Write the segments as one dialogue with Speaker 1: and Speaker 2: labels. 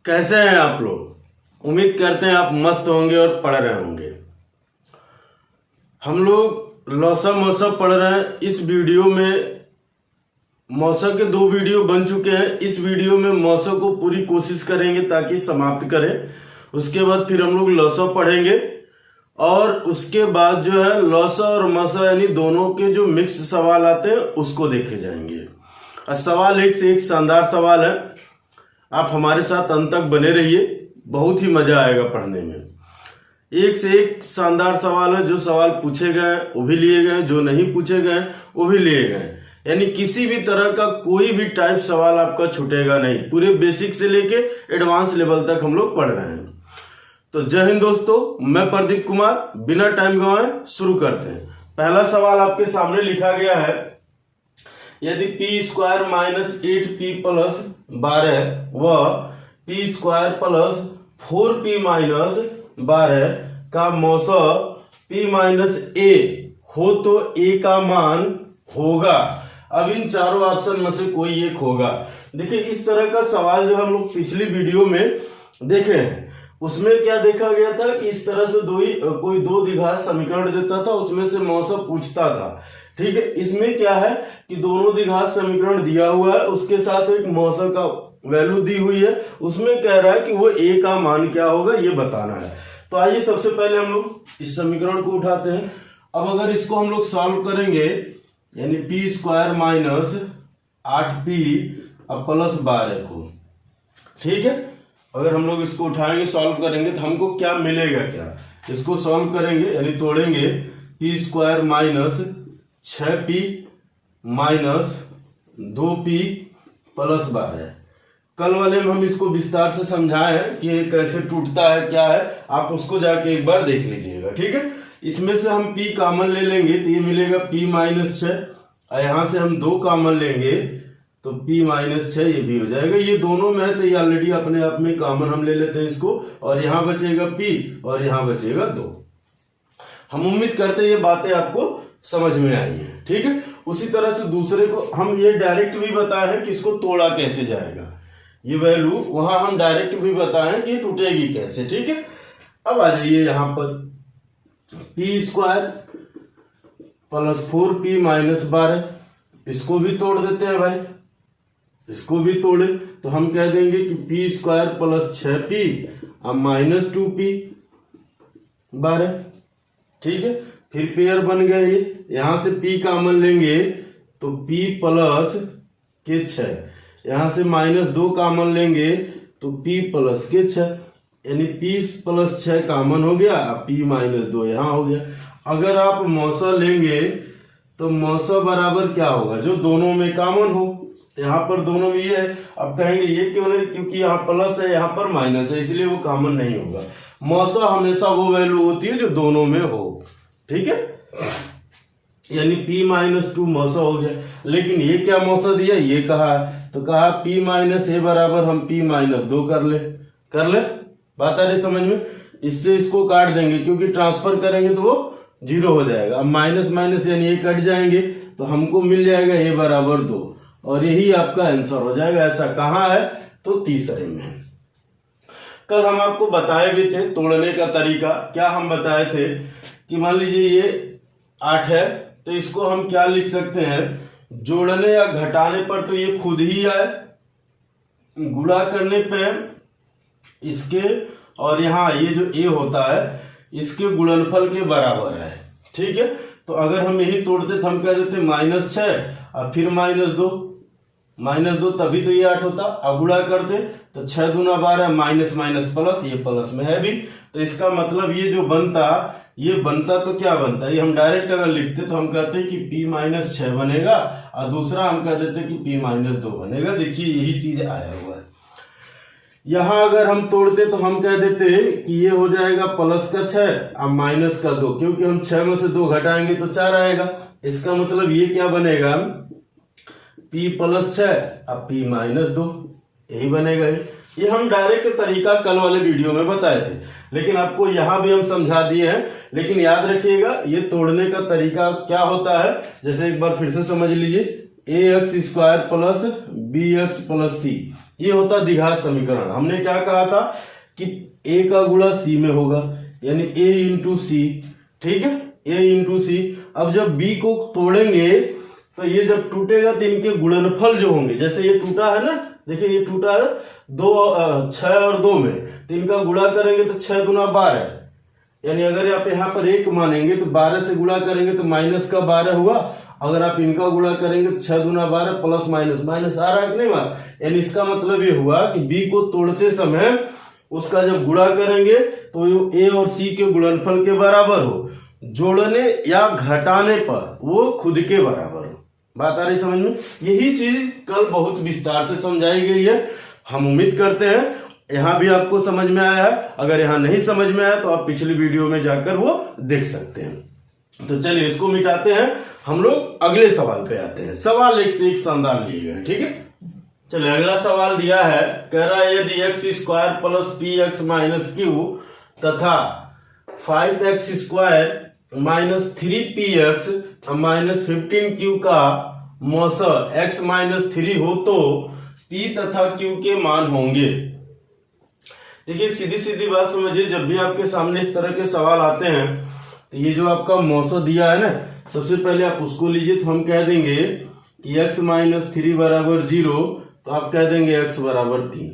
Speaker 1: कैसे हैं आप लोग। उम्मीद करते हैं आप मस्त होंगे और पढ़ रहे होंगे। हम लोग लौसा मौसा पढ़ रहे हैं। इस वीडियो में मौसा के 2 वीडियो बन चुके हैं। इस वीडियो में मौसा को पूरी कोशिश करेंगे ताकि समाप्त करें। उसके बाद फिर हम लोग लौसा पढ़ेंगे और उसके बाद जो है लौसा और मौसा यानी दोनों के जो मिक्स सवाल आते हैं उसको देखे जाएंगे। और सवाल एक से एक शानदार सवाल है। आप हमारे साथ अंत तक बने रहिए, बहुत ही मजा आएगा पढ़ने में। एक से एक शानदार सवाल है। जो सवाल पूछे गए वो भी लिए गए, जो नहीं पूछे गए वो भी लिए गए। यानी किसी भी तरह का कोई भी टाइप सवाल आपका छूटेगा नहीं। पूरे बेसिक से लेके एडवांस लेवल तक हम लोग पढ़ रहे हैं। तो जय हिंद दोस्तों, मैं प्रदीप कुमार। बिना टाइम गंवाए शुरू करते हैं। पहला सवाल आपके सामने लिखा गया है, यदि p square minus 8p plus 12 व p square plus 4p minus 12 का मौसा p माइनस a हो तो a का मान होगा। अब इन चारों ऑप्शन में से कोई एक होगा। देखिए इस तरह का सवाल जो हम लोग पिछली वीडियो में देखे हैं उसमें क्या देखा गया था कि इस तरह से कोई दो द्विघात समीकरण देता था, उसमें से मौसा पूछता था। ठीक है, इसमें क्या है कि दोनों द्विघात समीकरण दिया हुआ है, उसके साथ एक मौसा का वैल्यू दी हुई है। उसमें कह रहा है कि वो a का मान क्या होगा ये बताना है। तो आइए सबसे पहले हम लोग इस समीकरण को उठाते हैं। अब अगर इसको हम लोग सॉल्व करेंगे यानी p स्क्वायर माइनस 8p अब प्लस 12 को, ठीक है, अगर हम लोग इसको उठाएंगे सॉल्व करेंगे तो हमको क्या मिलेगा। क्या इसको सॉल्व करेंगे यानी तोड़ेंगे p square minus 6p minus 2p plus 12। कल वाले में हम इसको विस्तार से समझाए हैं कि कैसे टूटता है क्या है, आप उसको जाके एक बार देख लीजिएगा। ठीक है, इसमें से हम p कॉमन ले लेंगे तो ये मिलेगा p माइनस 6, और यहाँ से हम 2 कॉमन लेंगे तो p माइनस 6 ये भी हो जाएगा। ये दोनों में है तो ये ऑलरेडी अपने आप में कॉमन हम ले लेते हैं इसको, और यहाँ बचेगा p और यहाँ बचेगा 2। हम उम्मीद करते हैं ये बातें आपको समझ में आई है। ठीक है, उसी तरह से दूसरे को हम ये डायरेक्ट भी बताए हैं कि इसको तोड़ा कैसे जाएगा। ये वैल्यू वहां हम डायरेक्ट भी बताए हैं कि टूटेगी कैसे। ठीक है, अब आ जाइए यहाँ पर p square plus 4p minus 12, इसको भी तोड़ देते हैं भाई। इसको भी तोड़े तो हम कह देंगे कि p स्क्वायर प्लस 6p अब माइनस 2p 12। ठीक है, फिर पेयर बन गए ये। यहां से p कॉमन लेंगे तो p प्लस के 6, यहां से माइनस 2 कॉमन लेंगे तो p प्लस के 6, यानी p प्लस 6 कॉमन हो गया, p माइनस 2 यहां हो गया। अगर आप मौसा लेंगे तो मौसा बराबर क्या होगा, जो दोनों में कॉमन हो। यहाँ पर दोनों में ये है। अब कहेंगे ये क्यों नहीं, क्योंकि यहाँ प्लस है यहाँ पर माइनस है, इसलिए वो कॉमन नहीं होगा। मौसा हमेशा वो वैल्यू होती है जो दोनों में हो। ठीक है, यानी p माइनस 2 मौसा हो गया। लेकिन ये क्या मौसा दिया, ये कहा है तो कहा p माइनस a बराबर हम p माइनस 2 कर ले। बात आ रही समझ में। इससे इसको काट देंगे क्योंकि ट्रांसफर करेंगे तो वो 0 हो जाएगा। अब माइनस माइनस यानी ये कट जाएंगे तो हमको मिल जाएगा a बराबर 2, और यही आपका आंसर हो जाएगा। ऐसा कहाँ है तो तीसरे में। कल हम आपको बताए भी थे तोड़ने का तरीका। क्या हम बताए थे कि मान लीजिए ये 8 है तो इसको हम क्या लिख सकते हैं, जोड़ने या घटाने पर तो ये खुद ही आए, गुणा करने पे इसके और यहाँ ये जो a होता है इसके गुणनफल के बराबर है। ठीक है, तो अगर हम यही तोड़ते तो हम कह देते माइनस 6 और फिर माइनस 2 तभी तो ये 8 होता। अब गुणा करते तो 6 दूना 12 माइनस माइनस प्लस, ये प्लस में है भी, तो इसका मतलब ये जो बनता तो क्या बनता, ये हम डायरेक्ट अगर लिखते तो हम कहते हैं कि p माइनस 6 बनेगा, और दूसरा हम कह देते कि p माइनस 2 बनेगा। देखिए यही चीज आया हुआ है। यहां अगर हम तोड़ते तो हम कह देते कि ये हो जाएगा प्लस का 6 अब माइनस का 2, क्योंकि हम 6 में से 2 घटाएंगे तो 4 आएगा। इसका मतलब ये क्या बनेगा, p प्लस 6 अब p माइनस 2, यही बनेगा। ये हम डायरेक्ट तरीका कल वाले वीडियो में बताए थे, लेकिन आपको यहाँ भी हम समझा दिए हैं। लेकिन याद रखिएगा ये तोड़ने का तरीका क्या होता है। जैसे एक बार फिर से समझ लीजिए, ax square plus bx plus c, ये होता द्विघात समीकरण। हमने क्या कहा था कि ए का गुणा सी में होगा, यानी ए इंटू सी, ठीक है, ए इंटू सी। अब जब बी को तोड़ेंगे तो ये जब टूटेगा तो इनके गुणनफल जो होंगे, जैसे ये टूटा है ना, देखिए ये टूटा है 6 और 2 में, तो इनका गुणा करेंगे तो 6 दूना 12, यानी अगर आप यहाँ पर 1 मानेंगे तो 12 से गुणा करेंगे तो माइनस का 12 हुआ। अगर आप इनका गुणा करेंगे तो 6 दूना 12 प्लस माइनस माइनस आ रहा है कि नहीं हुआ, यानी इसका मतलब ये हुआ कि बी को तोड़ते समय उसका जब गुणा करेंगे तो ए और सी के गुणनफल के बराबर हो, जोड़ने या घटाने पर वो खुद के बराबर हो। बात आ रही समझ में? यही चीज कल बहुत विस्तार से समझाई गई है। हम उम्मीद करते हैं यहां भी आपको समझ में आया है। अगर यहां नहीं समझ में आया तो आप पिछली वीडियो में जाकर वो देख सकते हैं। तो चलिए इसको मिटाते हैं, हम लोग अगले सवाल पे आते हैं। सवाल एक से एक शानदार लिए गए, ठीक है। चलिए अगला सवाल दिया है, कह रहा है यदि x square plus P x minus Q तथा 5x square minus 3px minus 15q का मौसर x माइनस 3 हो तो p तथा q के मान होंगे। देखिए सीधी सीधी बात समझिए, जब भी आपके सामने इस तरह के सवाल आते हैं तो ये जो आपका मौसर दिया है ना, सबसे पहले आप उसको लीजिए। तो हम कह देंगे कि x माइनस 3 बराबर 0, तो आप कह देंगे x बराबर 3,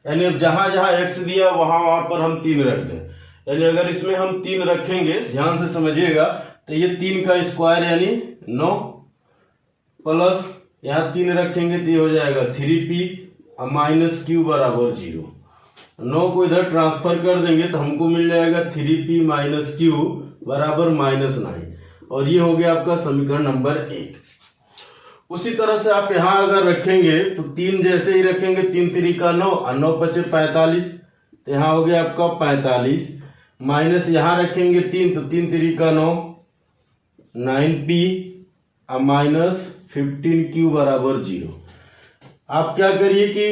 Speaker 1: यानी अब जहां जहां x दिया वहां पर हम 3 रख दें। यानी अगर इसमें हम 3 रखेंगे, ध्यान से समझिएगा, तो ये 3 का स्क्वायर यानी 9 प्लस यहाँ 3 रखेंगे तो ये हो जाएगा 3p माइनस क्यू बराबर 0। 9 को इधर ट्रांसफर कर देंगे तो हमको मिल जाएगा 3p माइनस क्यू बराबर -9, और ये हो गया आपका समीकरण नंबर 1। उसी तरह से आप यहाँ अगर रखेंगे तो 3 जैसे ही रखेंगे, 3 3 का 9 और 9 पचे 45, तो यहाँ हो गया आपका 45, माइनस यहाँ रखेंगे 3 तो 3 3 का 9 9p माइनस 15q बराबर 0। आप क्या करिए कि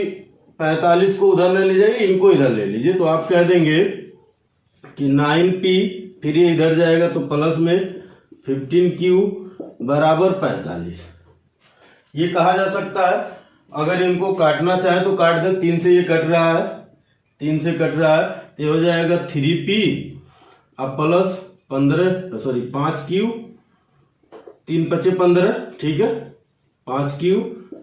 Speaker 1: 45 को उधर ले जाइए, इनको इधर ले लीजिए, तो आप कह देंगे कि 9p, फिर ये इधर जाएगा तो प्लस में 15q बराबर 45। ये कहा जा सकता है, अगर इनको काटना चाहे तो काट दें। 3 से ये कट रहा है, 3 से कट रहा है, तो हो जाएगा 3p अब प्लस 5q, 3 पचे 15, ठीक है, 5q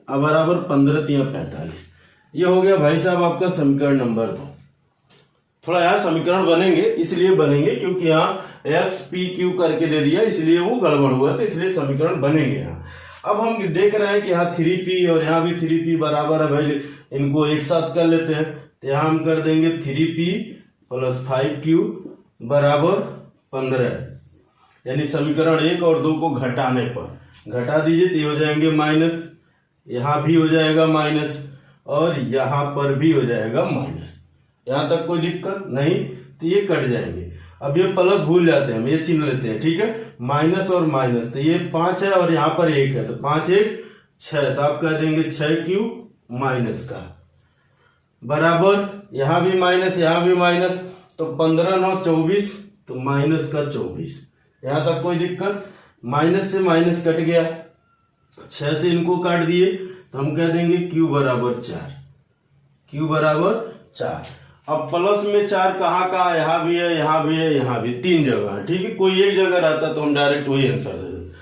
Speaker 1: अब बराबर 15 3 45। ये हो गया भाई साहब आपका समीकरण नंबर 2। थोड़ा यहाँ समीकरण बनेंगे, इसलिए बनेंगे क्योंकि यहाँ एक्स पी क्यू करके दे दिया, इसलिए वो गड़बड़ हुआ, तो इसलिए समीकरण बनेंगे यहाँ। अब हम देख रहे हैं कि यहाँ 3p और यहाँ भी 3p बराबर है भाई, इनको एक साथ कर लेते हैं। तो यहाँ हम कर देंगे 3p प्लस 5q बराबर 15, यानी समीकरण 1 और 2 को घटाने पर घटा दीजिए तो ये हो जाएंगे माइनस, यहाँ भी हो जाएगा माइनस और यहाँ पर भी हो जाएगा माइनस। यहाँ तक कोई दिक्कत नहीं, तो ये कट जाएंगे। अब ये प्लस भूल जाते हैं, हम ये चिन्ह लेते हैं, ठीक है, माइनस और माइनस, तो ये 5 है और यहाँ पर 1 है, तो 5 1 6, तो आप कह देंगे 6q माइनस का बराबर, यहाँ भी माइनस यहाँ भी माइनस, तो 15 9 24, तो माइनस का 24। यहाँ तक कोई दिक्कत, माइनस से माइनस कट गया, 6 से इनको काट दिए, तो हम कह देंगे q बराबर 4, q बराबर 4। अब प्लस में 4 कहाँ कहाँ, यहाँ भी है यहाँ भी है यहाँ भी, 3 जगह है, ठीक है, कोई एक जगह रहता तो हम डायरेक्ट वही आंसर दे देते।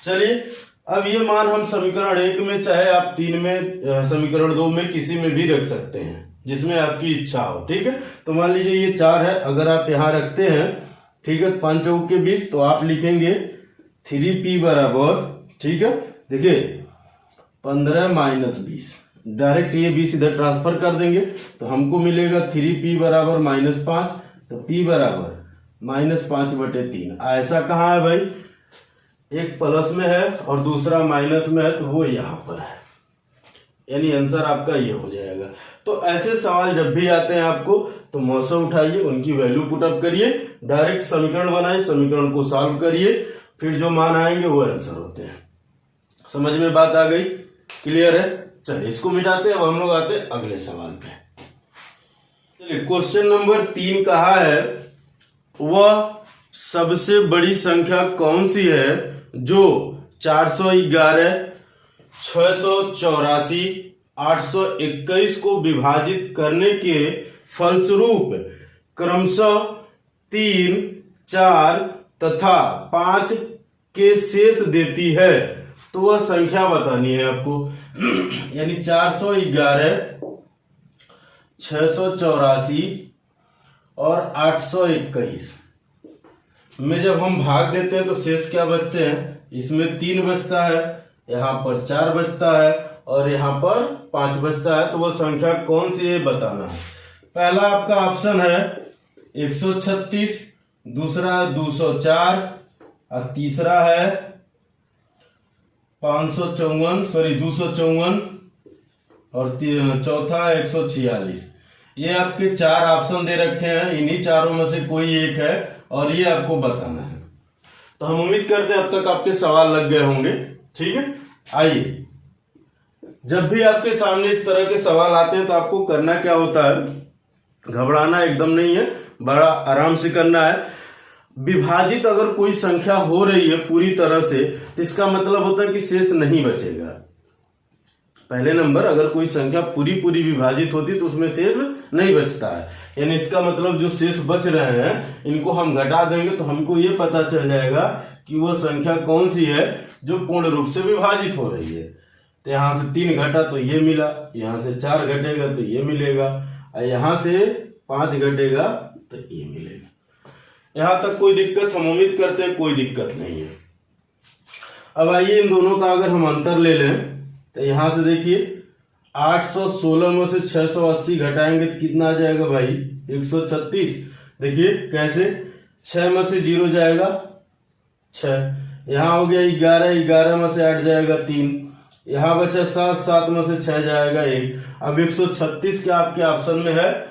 Speaker 1: चलिए अब ये मान हम समीकरण 1 में, चाहे आप 3 में, समीकरण 2 में, किसी में भी रख सकते हैं जिसमें आपकी इच्छा हो, ठीक है। तो मान लीजिए ये 4 है, अगर आप यहाँ रखते हैं, ठीक है, 5 चौक के 20, तो आप लिखेंगे 3p बराबर, ठीक है, देखिए 15 माइनस 20, डायरेक्ट ये 20 इधर ट्रांसफर कर देंगे तो हमको मिलेगा 3p बराबर -5, तो p बराबर -5/3। ऐसा कहाँ है भाई, एक प्लस में है और दूसरा माइनस में है, तो वो यहाँ पर है, यानी आंसर आपका ये हो जाएगा। तो ऐसे सवाल जब भी आते हैं आपको, तो मौसम उठाइए, उनकी वैल्यू पुटअप करिए, डायरेक्ट समीकरण बनाइए, समीकरण को सॉल्व करिए, फिर जो मान आएंगे वो आंसर होते हैं। समझ में बात आ गई, क्लियर है? चलिए इसको मिटाते हैं, अब हम लोग आते हैं अगले सवाल पे। चलिए क्वेश्चन नंबर 3 कहा है, वह सबसे बड़ी संख्या कौन सी है जो 411, 684 821 को विभाजित करने के फलस्वरूप क्रमशः 3, 4 तथा 5 के शेष देती है, तो वह संख्या बतानी है आपको। यानी 411, 684 और 821 में जब हम भाग देते हैं तो शेष क्या बचते हैं? इसमें 3 बचता है, यहाँ पर 4 बचता है और यहाँ पर 5 बचता है। तो वो संख्या कौन सी है बताना है। पहला आपका ऑप्शन है 136, दूसरा 204 और तीसरा है 254 और चौथा 146। ये आपके 4 ऑप्शन दे रखे हैं, इन्हीं चारों में से कोई एक है और ये आपको बताना है। तो हम उम्मीद करते हैं अब तक आपके सवाल लग गए होंगे। ठीक है, आइए, जब भी आपके सामने इस तरह के सवाल आते हैं तो आपको करना क्या होता है, घबराना एकदम नहीं है, बड़ा आराम से करना है। विभाजित अगर कोई संख्या हो रही है पूरी तरह से तो इसका मतलब होता है कि शेष नहीं बचेगा। पहले नंबर, अगर कोई संख्या पूरी विभाजित होती तो उसमें शेष नहीं बचता है। यानी इसका मतलब जो शेष बच रहे हैं इनको हम घटा देंगे तो हमको ये पता चल जाएगा कि वो संख्या कौन सी है जो पूर्ण रूप से विभाजित हो रही है। तो यहाँ से 3 घटा तो ये मिला, यहाँ से 4 घटेगा तो ये मिलेगा, और यहाँ से 5 घटेगा तो ये मिलेगा। यहाँ तक कोई दिक्कत? हम उम्मीद करते हैं कोई दिक्कत नहीं है। अब आइए इन दोनों का अगर हम अंतर ले लें तो यहाँ से देखिए 816 में से 680 घटाएंगे तो कितना आ जाएगा भाई? 136। देखिए कैसे, 6 में से 0 जाएगा 6, यहाँ हो गया 11, 11 में से 8 जाएगा 3, यहाँ बचा 7, 7 में से 6 जाएगा 1। अब 136 क्या आपके ऑप्शन में है?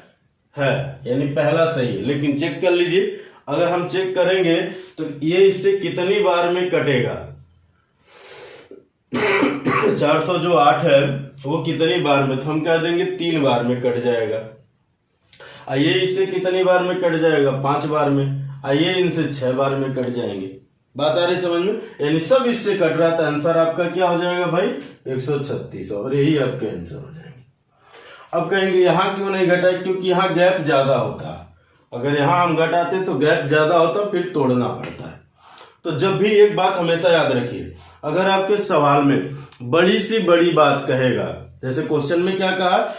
Speaker 1: यानी पहला सही है। लेकिन चेक कर लीजिए, अगर हम चेक करेंगे तो ये इससे कितनी बार में कटेगा? 400 जो 8 है वो कितनी बार में? तो हम कह देंगे 3 बार में कट जाएगा। आइए इससे कितनी बार में कट जाएगा? 5 बार में। आइए इनसे 6 बार में कट जाएंगे। बात आ रही समझ में? यानी सब इससे कट रहा था। आंसर आपका क्या हो जाएगा भाई? 136, और यही आपके आंसर हो जाएंगे। अब कहेंगे यहाँ क्यों नहीं घटा? क्योंकि यहाँ गैप ज्यादा होता। अगर यहाँ हम घटाते तो गैप ज्यादा होता, फिर तोड़ना पड़ता है। तो जब भी एक बात हमेशा याद रखिए, अगर आपके सवाल में बड़ी सी बड़ी बात कहेगा, जैसे क्वेश्चन में क्या कहा,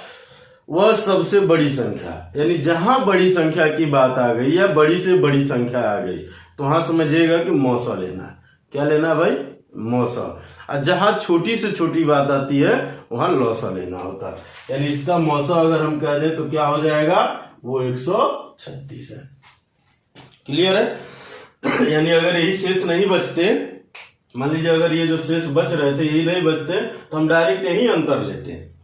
Speaker 1: वह सबसे बड़ी संख्या, यानी जहां बड़ी संख्या की बात आ गई या बड़ी से बड़ी संख्या आ गई तो वहां समझिएगा कि मौसा लेना है। क्या लेना है भाई? मौसा। और जहां छोटी से छोटी बात आती है वहां लौसा लेना होता है। यानी इसका मौसा अगर हम कह दें तो क्या हो जाएगा? वो 136 है। क्लियर है? यानी अगर यही शेष नहीं बचते, मान लीजिए अगर ये जो शेष बच रहे थे यही नहीं बचते तो हम डायरेक्ट यही अंतर लेते हैं।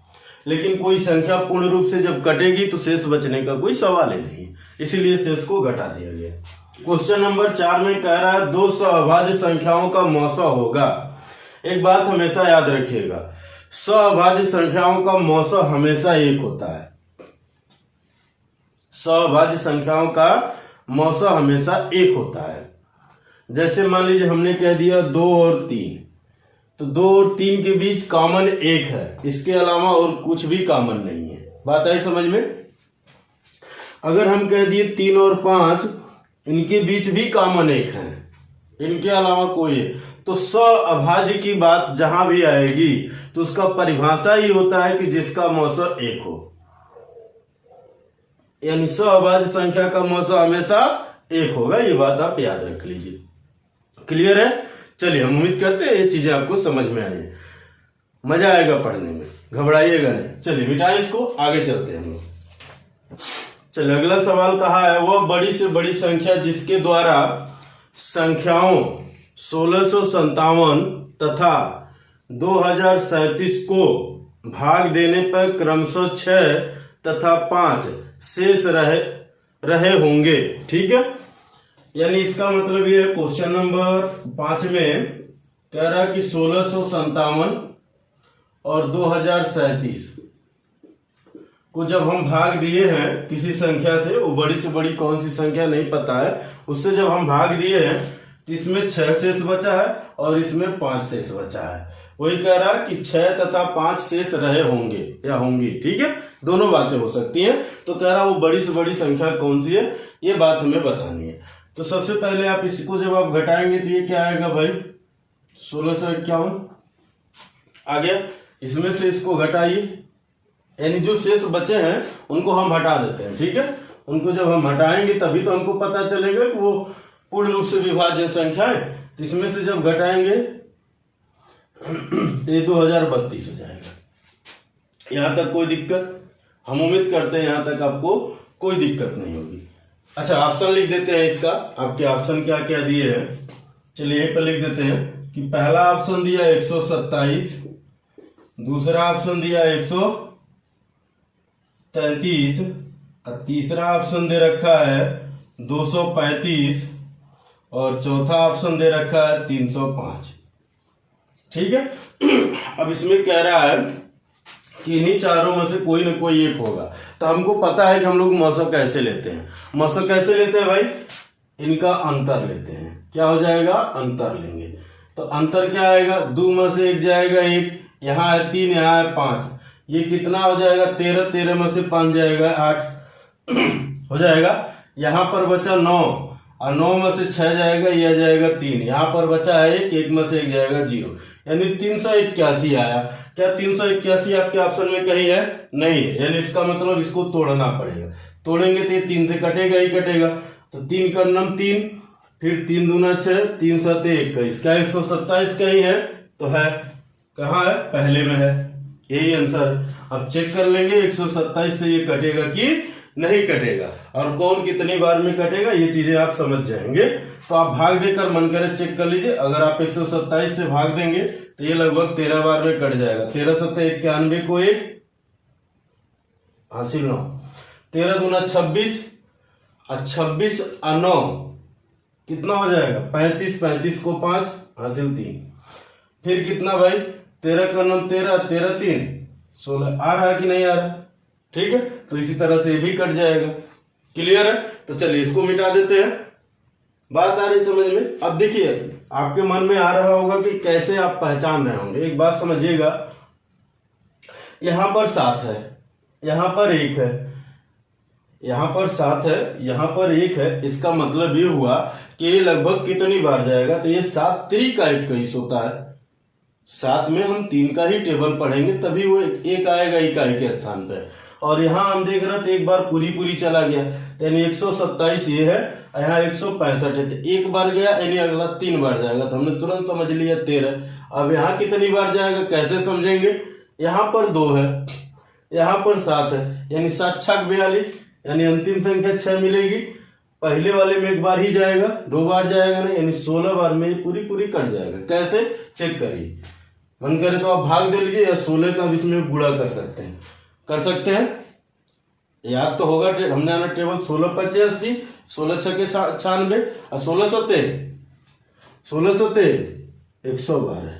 Speaker 1: लेकिन कोई संख्या पूर्ण रूप से जब कटेगी तो शेष बचने का कोई सवाल ही नहीं, इसीलिए शेष को घटा दिया गया। क्वेश्चन नंबर 4 में कह रहा है 2 सहभाज्य संख्याओं का मौसा होगा। एक बात हमेशा याद रखिएगा, सहभाज्य संख्याओं का मौसा हमेशा 1 होता है। सहभाज्य संख्याओं का मौसा हमेशा 1 होता है। जैसे मान लीजिए हमने कह दिया 2 और 3, तो 2 और 3 के बीच कॉमन 1 है, इसके अलावा और कुछ भी कॉमन नहीं है। बात आई समझ में? अगर हम कह दिए 3 और 5, इनके बीच भी कॉमन 1 है, इनके अलावा कोई है, तो सहअभाज्य की बात जहां भी आएगी तो उसका परिभाषा ही होता है कि जिसका मौसा 1 हो। यानी सहअभाज्य संख्या का मौसा हमेशा 1 होगा। ये बात आप याद रख लीजिए। क्लियर है? चलिए, हम उम्मीद करते हैं ये चीजें आपको समझ में आई, मजा आएगा पढ़ने में, घबराइएगा नहीं। चलिए मिटाएं इसको, आगे चलते हैं हम लोग। चलिए अगला सवाल कहा है, वह बड़ी से बड़ी संख्या जिसके द्वारा संख्याओं 1657 तथा 2037 को भाग देने पर क्रमशः 6 तथा 5 शेष रहे होंगे। ठीक है, यानी इसका मतलब ये क्वेश्चन नंबर 5 में कह रहा है कि 1657 और 2037 को जब हम भाग दिए हैं किसी संख्या से, वो बड़ी से बड़ी कौन सी संख्या नहीं पता है, उससे जब हम भाग दिए हैं तो इसमें 6 शेष बचा है और इसमें 5 शेष बचा है। वही कह रहा है कि 6 तथा 5 शेष रहे होंगे या होंगी। ठीक है, दोनों बातें हो सकती हैं। तो कह रहा है वो बड़ी से बड़ी संख्या कौन सी है, ये बात हमें बतानी है। तो सबसे पहले आप इसको जब आप घटाएंगे तो ये क्या आएगा भाई, 1651 आ गया। इसमें से इसको घटाइए, यानी जो शेष बचे हैं उनको हम हटा देते हैं। ठीक है, उनको जब हम हटाएंगे तभी तो हमको पता चलेगा कि वो पूर्ण रूप से विभाज्य संख्या है। तो इसमें से जब घटाएंगे तो ये 2032 हो जाएगा। यहां तक कोई दिक्कत? हम उम्मीद करते हैं यहां तक आपको कोई दिक्कत नहीं होगी। अच्छा, ऑप्शन लिख देते हैं इसका। आपके ऑप्शन क्या क्या दिए हैं, चलिए यहीं पर लिख देते हैं कि पहला ऑप्शन दिया 127, दूसरा ऑप्शन दिया 133 और तीसरा ऑप्शन दे रखा है 235 और चौथा ऑप्शन दे रखा है 305। ठीक है, अब इसमें कह रहा है कि इन्हीं चारों में से कोई ना कोई एक होगा। तो हमको पता है कि हम लोग मौसम कैसे लेते हैं। मौसम कैसे लेते हैं भाई, इनका अंतर लेते हैं। क्या हो जाएगा, अंतर लेंगे। तो अंतर क्या आएगा, 2 में से 1 जाएगा 1, यहाँ है 3, यहाँ है 5, ये कितना हो जाएगा 13, 13 में से 5 जाएगा 8 हो जाएगा। यहाँ पर बचा 9 और 9 में से 6 जाएगा, यह जाएगा 3, यहाँ पर बचा है 1 में से 1 जाएगा 0, यानी 381 आया। क्या 381 आपके ऑप्शन में कहीं है? नहीं है, यानी इसका मतलब इसको तोड़ना पड़ेगा। तोड़ेंगे तो ये 3 से कटेगा ही कटेगा। तो 3 का नम 3, फिर 3 दूना 6, 3 7 21, क्या 127 कहीं है? तो है। कहाँ है? पहले में है, यही आंसर। अब चेक कर लेंगे 127 से ये कटेगा कि नहीं कटेगा और कौन कितनी बार में कटेगा, ये चीजें आप समझ जाएंगे। तो आप भाग देकर मन करे चेक कर लीजिए। अगर आप 127 से भाग देंगे तो ये लगभग 13 बार में कट जाएगा। 13 7 91 को 1 हासिल 9, 13 दूना 26 और 26 और 9 कितना हो जाएगा 35, 35 को 5 हासिल 3, फिर कितना भाई 13 का नाम 13, 13 3 16 आ रहा है कि नहीं आ रहा? ठीक है, तो इसी तरह से ये भी कट जाएगा। क्लियर है? तो चलिए इसको मिटा देते हैं। बात आ रही समझ में? अब देखिए आपके मन में आ रहा होगा कि कैसे आप पहचान रहे होंगे। एक बात समझिएगा, यहां पर 7 है, यहां पर 1 है, यहां पर 7 है, यहां पर 1 है। इसका मतलब ये हुआ कि ये लगभग कितनी बार जाएगा, तो ये 7 3 का 21 होता है। 7 में हम 3 का ही टेबल पढ़ेंगे तभी वो 1 आएगा इकाई के स्थान पे। और यहाँ हम देख रहे थे एक बार पूरी चला गया, यानी 127 ये है, यहाँ 165 है। तो 1 बार गया यानी अगला 3 बार जाएगा, तो हमने तुरंत समझ लिया 13। अब यहाँ कितनी बार जाएगा कैसे समझेंगे, यहाँ पर 2 है, यहाँ पर 7 है, यानी 7 छक 42, यानी अंतिम संख्या 6 मिलेगी। पहले वाले में 1 बार ही जाएगा, 2 बार जाएगा नहीं, यानी 16 बार में पूरी कट जाएगा। कैसे चेक करिए, मन करे तो आप भाग दे लीजिए या 16 का भी इसमें गुणा कर सकते हैं, याद तो होगा। हमने आना टेबल 16 5 80, 16 6 के 96 और 16 7 112।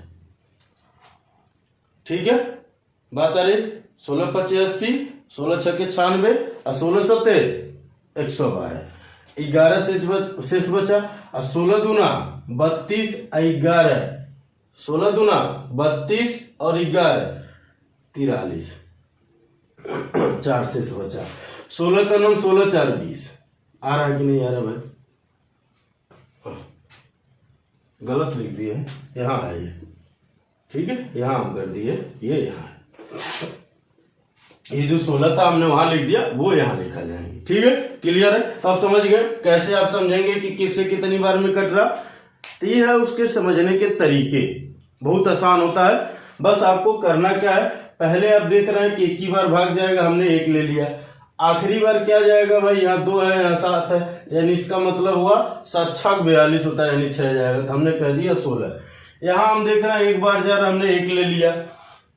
Speaker 1: ठीक है, बात आ रही। 16 5 80, 16 6 के 96 और 16 7 112। 11 शेष बचा और 16 दूना 32 11, 16 दूना 32 और 11 43, 4 शेष बचा। 16 का नाम 16 4 20 आ रहा है कि नहीं आ रहा भाई? गलत लिख दिए, यहाँ है ये। ठीक है, यहाँ हम कर दिए, ये यहाँ है। ये जो 16 था हमने वहां लिख दिया, वो यहाँ लिखा जाएंगे। ठीक है, क्लियर है? तो आप समझ गए कैसे आप समझेंगे कि किससे कितनी बार में कट रहा। तो ये है उसके समझने के तरीके, बहुत आसान होता है। बस आपको करना क्या है, पहले आप देख रहे हैं कि 1 ही बार भाग जाएगा, हमने 1 ले लिया। आखिरी बार क्या जाएगा भाई, यहाँ 2 है, यहाँ 7 है, यानी इसका मतलब हुआ 7 छक 42 होता है, यानी 6 जाएगा। तो हमने कह दिया 16। यहाँ हम देख रहे हैं 1 बार जा रहा, हमने 1 ले लिया।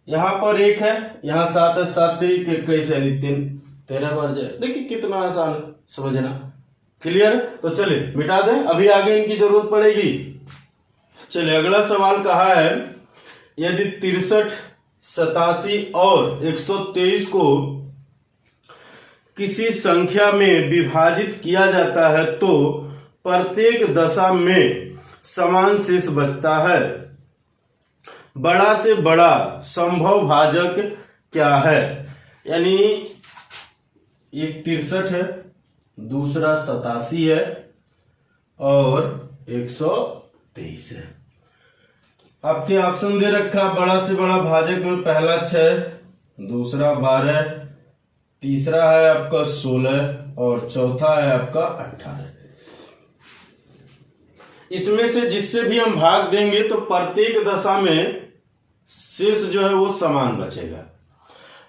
Speaker 1: यहाँ पर 1 है, यहाँ 7 है, 7 3 21 यानी 13 बार जाए। देखिए कितना आसान है समझना। क्लियर? तो चलिए मिटा दें, अभी आगे इनकी जरूरत पड़ेगी। चलिए अगला सवाल कहा है, यदि 63 87 और 123 को किसी संख्या में विभाजित किया जाता है तो प्रत्येक दशा में समान शेष बचता है। बड़ा से बड़ा संभव भाजक क्या है। यानी एक 63 है, दूसरा 87 है और 123 है। आपके ऑप्शन दे रखा बड़ा से बड़ा भाजक में पहला 6, दूसरा 12, तीसरा है आपका 16 और चौथा है आपका 18। इसमें से जिससे भी हम भाग देंगे तो प्रत्येक दशा में शेष जो है वो समान बचेगा।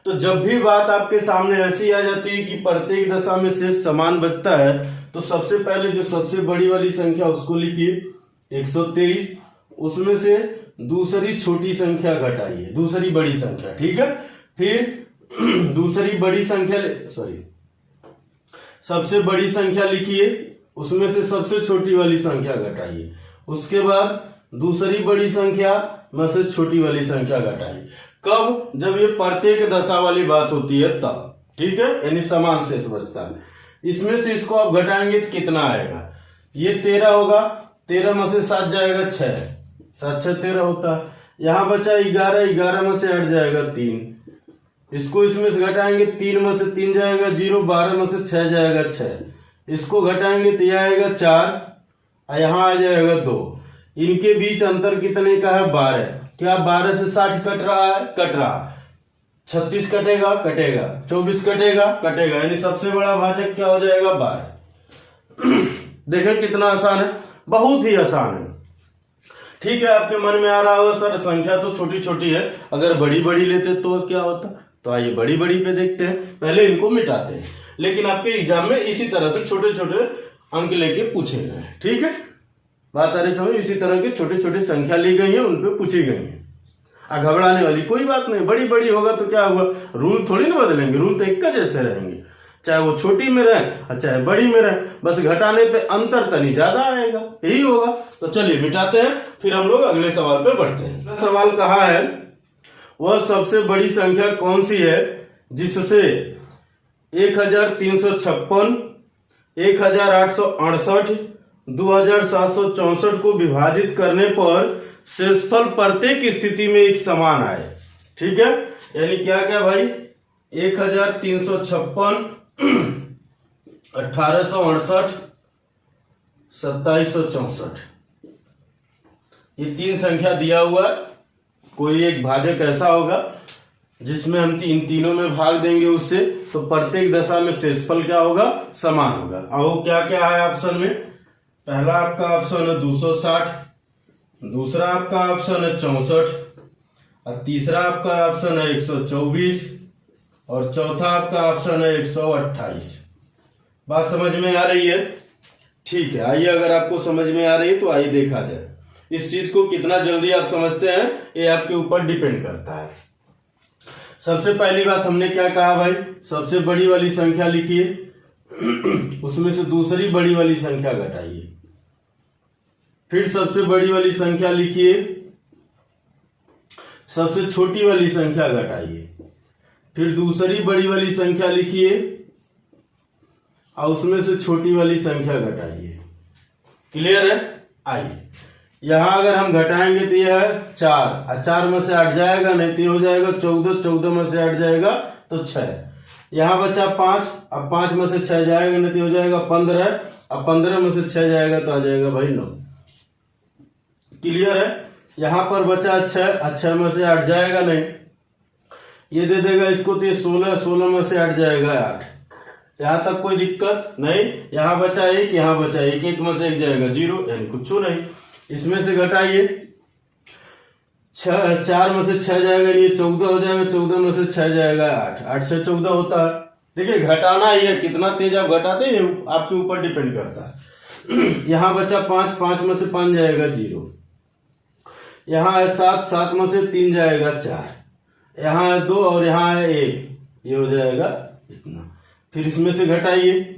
Speaker 1: तो जब भी बात आपके सामने ऐसी आ जाती है कि प्रत्येक दशा में शेष समान बचता है तो सबसे पहले जो सबसे बड़ी वाली संख्या उसको लिखिए 123, उसमें से दूसरी छोटी संख्या घटाइए, दूसरी बड़ी संख्या, ठीक है। फिर दूसरी बड़ी संख्या सबसे बड़ी संख्या लिखिए, उसमें से सबसे छोटी वाली संख्या घटाइए, उसके बाद दूसरी बड़ी संख्या में से छोटी वाली संख्या घटाइए। कब? जब ये प्रत्येक दशा वाली बात होती है तब, ठीक है, यानी समान शेष बचता है। इसमें से इसको आप घटाएंगे तो कितना आएगा? ये 13 होगा, 13 में से 7 जाएगा 6, 7 6 13 होता है। यहाँ बचा 11, 11 में से हट जाएगा 3, इसको इसमें से घटाएंगे, 3 में से 3 जाएगा 0, 12 में से 6 जाएगा 6, इसको घटाएंगे तो यह आएगा 4, यहाँ आ जाएगा 2। इनके बीच अंतर कितने का है? 12। क्या 12 से 60 कट रहा है? कट रहा। 36 कटेगा? कटेगा। 24 कटेगा? कटेगा। यानी सबसे बड़ा भाजक क्या हो जाएगा? 12। देखें कितना आसान है, बहुत ही आसान है। ठीक है, आपके मन में आ रहा होगा सर संख्या तो छोटी छोटी है, अगर बड़ी बड़ी लेते तो क्या होता? तो आइए बड़ी बड़ी पे देखते हैं, पहले इनको मिटाते हैं। लेकिन आपके एग्जाम में इसी तरह से छोटे छोटे अंक लेके पूछे गए, ठीक है, बात आ रही समझ। इसी तरह की छोटी छोटी संख्या ली गई है, उन पे पूछी गई है। घबराने वाली कोई बात नहीं, बड़ी बड़ी होगा तो क्या हुआ, रूल थोड़ी ना बदलेंगे, रूल तो एक का जैसे रहेंगे, चाहे वो छोटी में रहे चाहे बड़ी में रहे, बस घटाने पे अंतर तनी ज्यादा आएगा, यही होगा। तो चलिए मिटाते हैं, फिर हम लोग अगले सवाल पे बढ़ते हैं। सवाल कहा है, वह सबसे बड़ी संख्या कौन सी है जिससे 1356, 1868, 2764 को विभाजित करने पर शेषफल प्रत्येक स्थिति में एक समान आए। ठीक है, यानी क्या क्या भाई, 1356, 1868, 2764, ये तीन संख्या दिया हुआ है। कोई एक भाजक ऐसा होगा जिसमें हम इन तीनों में भाग देंगे उससे, तो प्रत्येक दशा में शेषफल क्या होगा, समान होगा। अब वो क्या क्या है ऑप्शन में, पहला आपका ऑप्शन है 260, दूसरा आपका ऑप्शन है 64, और तीसरा आपका ऑप्शन है 124, और चौथा आपका ऑप्शन है 128। बात समझ में आ रही है? ठीक है, आइए अगर आपको समझ में आ रही है तो आइए देखा जाए। इस चीज को कितना जल्दी आप समझते हैं ये आपके ऊपर डिपेंड करता है। सबसे पहली बात हमने क्या कहा भाई, सबसे बड़ी वाली संख्या लिखिए, उसमें से दूसरी बड़ी वाली संख्या घटाइए, फिर सबसे बड़ी वाली संख्या लिखिए, सबसे छोटी वाली संख्या घटाइए, फिर दूसरी बड़ी वाली संख्या लिखिए और उसमें से छोटी वाली संख्या घटाइए। क्लियर है? आइए यहां अगर हम घटाएंगे तो यह है 4, और 4 में से 8 जाएगा नहीं तो हो जाएगा 14, 14 में से 8 जाएगा तो 6, यहां बचा 5, अब 5 में से 6 जाएगा नहीं तो हो जाएगा 15, अब 15 में से 6 जाएगा तो आ जाएगा भाई 9। क्लियर है? यहां पर बचा 6, 6 में से 8 जाएगा नहीं, ये दे देगा इसको तो ये 16, 16 में से 8 जाएगा 8। यहां तक कोई दिक्कत नहीं। यहां बचा 1, यहां बचा 1, 1 में से 1 जाएगा 0, यानी कुछ नहीं। इसमें से घटाइए, 4 में से 6 जाएगा, ये 14 हो जाएगा, 14 में से 6 जाएगा 8, 8 से 14 होता है। देखिए घटाना ही है, कितना तेज आप घटाते हैं आपके ऊपर डिपेंड करता है। यहां बचा 5, 5 में से 5 जाएगा 0, यहां है 7, 7 में से 3 जाएगा 4, यहां है 2 और यहां है 1, ये हो जाएगा इतना। फिर इसमें से घटाइए,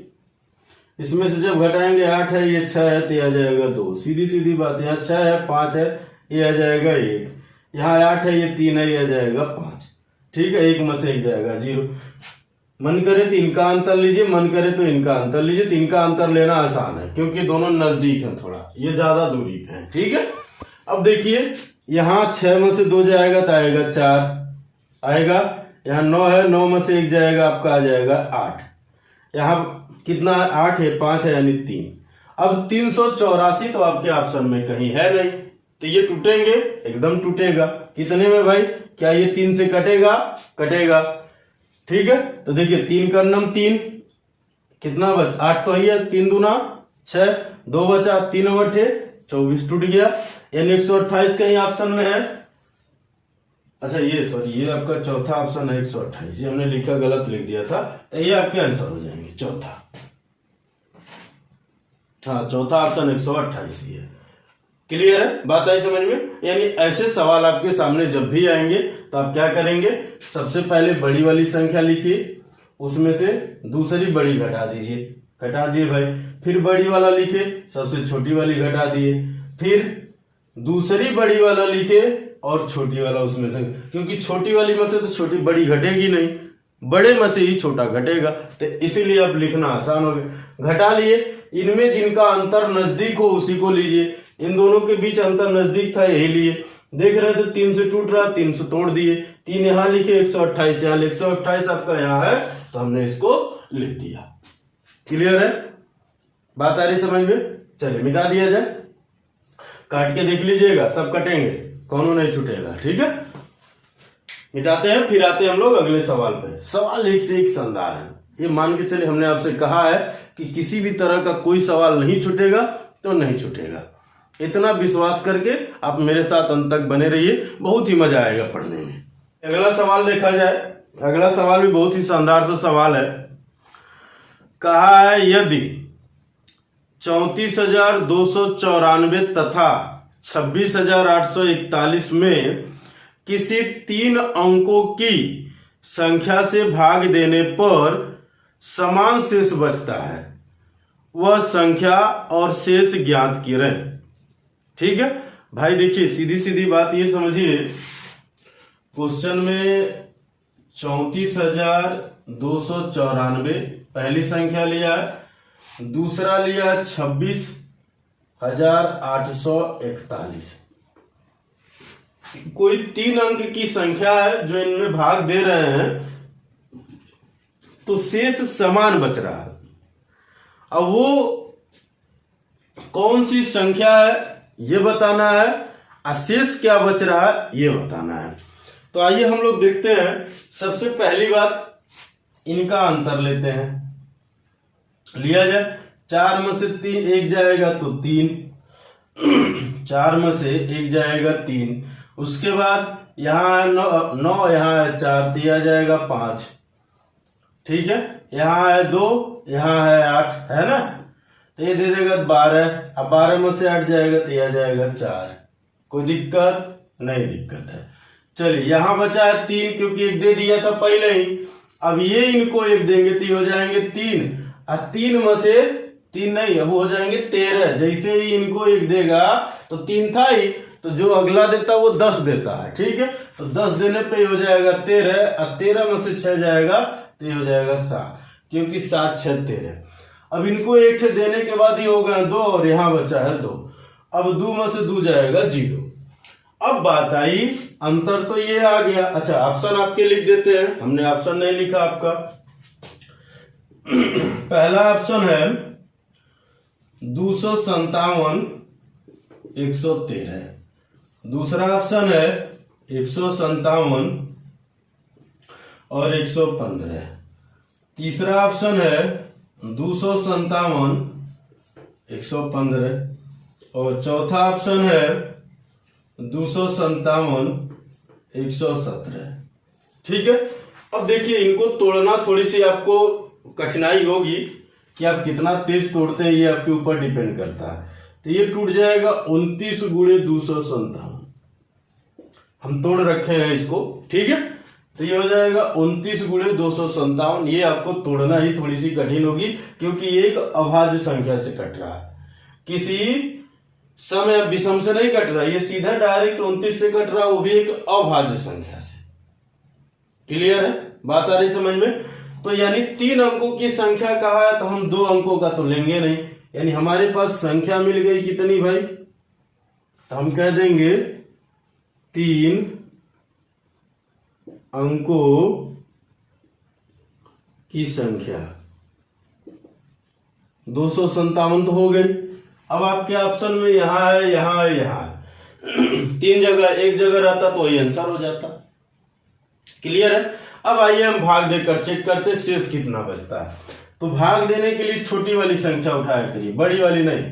Speaker 1: इसमें से जब घटाएंगे 8 है, ये 6 है तो ये आ जाएगा 2, सीधी सीधी बात। यहाँ 6 है, 5 है, ये आ जाएगा 1, यहाँ 8 है, ये 3 है, ये आ जाएगा 5। ठीक है, 1 में से 1 जाएगा 0। मन करे तो इनका अंतर लीजिए, मन करे तो इनका अंतर लीजिए। तो इनका अंतर लेना आसान है क्योंकि दोनों नजदीक हैं, थोड़ा ये ज्यादा दूरी पे है। ठीक है, अब देखिए यहाँ 6 में से 2 जाएगा तो आएगा 4 आएगा, यहाँ 9 है, 9 में से 1 जाएगा आपका आ जाएगा 8, यहाँ कितना 8 है, 5 है यानी 3। अब 384 तो आपके ऑप्शन में कहीं है नहीं, तो ये टूटेंगे, एकदम टूटेगा। कितने में भाई, क्या ये 3 से कटेगा? कटेगा, ठीक है। तो देखिए 3 का नम 3, कितना बच 8 तो ही है, 3 दूना 6, 2 बचा, 3 बटे 24 टूट गया, यानी 128 कहीं ऑप्शन में है। अच्छा ये सॉरी, ये आपका चौथा ऑप्शन है 128, ये हमने लिखा गलत लिख दिया था, तो ये आपके आंसर हो जाएंगे चौथा। हाँ चौथा ऑप्शन 128 ही है। क्लियर है, बात आई समझ में? यानी ऐसे सवाल आपके सामने जब भी आएंगे तो आप क्या करेंगे, सबसे पहले बड़ी वाली संख्या लिखिए, उसमें से दूसरी बड़ी घटा दीजिए, घटा दिए भाई, फिर बड़ी वाला लिखे, सबसे छोटी वाली घटा दिए, फिर दूसरी बड़ी वाला लिखे और छोटी वाला उसमें से, क्योंकि छोटी वाली में से तो छोटी बड़ी घटेगी नहीं, बड़े में से ही छोटा घटेगा, तो इसीलिए अब लिखना आसान हो गया। घटा लिए, इनमें जिनका अंतर नजदीक हो उसी को लीजिए, इन दोनों के बीच अंतर नजदीक था यही लिए, देख रहे थे 3 से टूट रहा, 3 से तोड़ दिए, 3 यहाँ लिखे, 128 यहाँ, 128 आपका यहाँ है तो हमने इसको लिख दिया। क्लियर है, बात आ रही समझ में? चलिए मिटा दिया जाए, काट के देख लीजिएगा, सब कटेंगे, कौनों नहीं छूटेगा, ठीक है। मिटाते हैं, फिर आते हैं हम लोग अगले सवाल पे। सवाल एक से एक शानदार है, ये मान के चलिए हमने आपसे कहा है कि किसी भी तरह का कोई सवाल नहीं छूटेगा तो नहीं छूटेगा, इतना विश्वास करके आप मेरे साथ अंत तक बने रहिए, बहुत ही मजा आएगा पढ़ने में। अगला सवाल देखा जाए, अगला सवाल भी बहुत ही शानदार सा सवाल है। कहा है यदि 34,294 तथा 26,841 में किसी 3 अंकों की संख्या से भाग देने पर समान शेष बचता है, वह संख्या और शेष ज्ञात करें। ठीक है भाई, देखिए सीधी सीधी बात ये समझिए, क्वेश्चन में 34,294 पहली संख्या लिया है, दूसरा लिया 26,841। कोई 3 अंक की संख्या है जो इनमें भाग दे रहे हैं, तो शेष समान बच रहा है। अब वो कौन सी संख्या है ये बताना है, शेष क्या बच रहा है ये बताना है। तो आइए हम लोग देखते हैं। सबसे पहली बात, इनका अंतर लेते हैं, लिया जाए। 4 में से 3 1 जाएगा तो 3, 4 में से 1 जाएगा 3, उसके बाद यहाँ है 9 यहाँ है 4 तो यह जाएगा 5, ठीक है। यहाँ है 2 यहाँ है 8, है ना, तो ये दे देगा 12, अब 12 में से 8 जाएगा तो यह जाएगा 4। कोई दिक्कत नहीं? दिक्कत है। चलिए यहाँ बचा है 3, क्योंकि 1 दे दिया था पहले ही, अब ये इनको 1 देंगे तो ये हो जाएंगे 3, और 3 में से 3 नहीं, अब हो जाएंगे 13। जैसे ही इनको 1 देगा तो 3 था ही, तो जो अगला देता वो 10 देता है, ठीक है। तो 10 देने पे हो जाएगा 13, और 13 में से 6 जाएगा तो ये हो जाएगा 7, क्योंकि 7 6 13। अब इनको 1 देने के बाद ही हो गए 2, और यहाँ बचा है 2, अब 2 में से 2 जाएगा 0। अब बात आई, अंतर तो ये आ गया। अच्छा ऑप्शन आपके लिख देते हैं, हमने ऑप्शन नहीं लिखा आपका। पहला ऑप्शन है 257 113, दूसरा ऑप्शन है 157 और 115, तीसरा ऑप्शन है 257 115, और चौथा ऑप्शन है 257 117। ठीक है। अब देखिए इनको तोड़ना थोड़ी सी आपको कठिनाई होगी कि आप कितना तेज तोड़ते हैं, ये आपके ऊपर डिपेंड करता है। तो ये टूट जाएगा 29 गुणे 257, हम तोड़ रखे हैं इसको, ठीक है। तो ये हो जाएगा 29 गुणे 257। ये आपको तोड़ना ही थोड़ी सी कठिन होगी, क्योंकि ये एक अभाज्य संख्या से कट रहा है, किसी सम या विषम से नहीं कट रहा, ये सीधा डायरेक्ट 29 से कट रहा, वो भी एक अभाज्य संख्या से। क्लियर है, बात आ रही समझ में? तो यानी 3 अंकों की संख्या कहा है, तो हम 2 अंकों का तो लेंगे नहीं, यानी हमारे पास संख्या मिल गई कितनी भाई तो हम कह देंगे 3 अंकों की संख्या 257 तो हो गई। अब आपके ऑप्शन में यहां है, यहां है, यहां है 3 जगह, एक जगह रहता तो वही आंसर हो जाता। क्लियर है। अब आइए हम भाग देकर चेक करते शेष कितना बचता है। तो भाग देने के लिए छोटी वाली संख्या उठाया करिए, बड़ी वाली नहीं।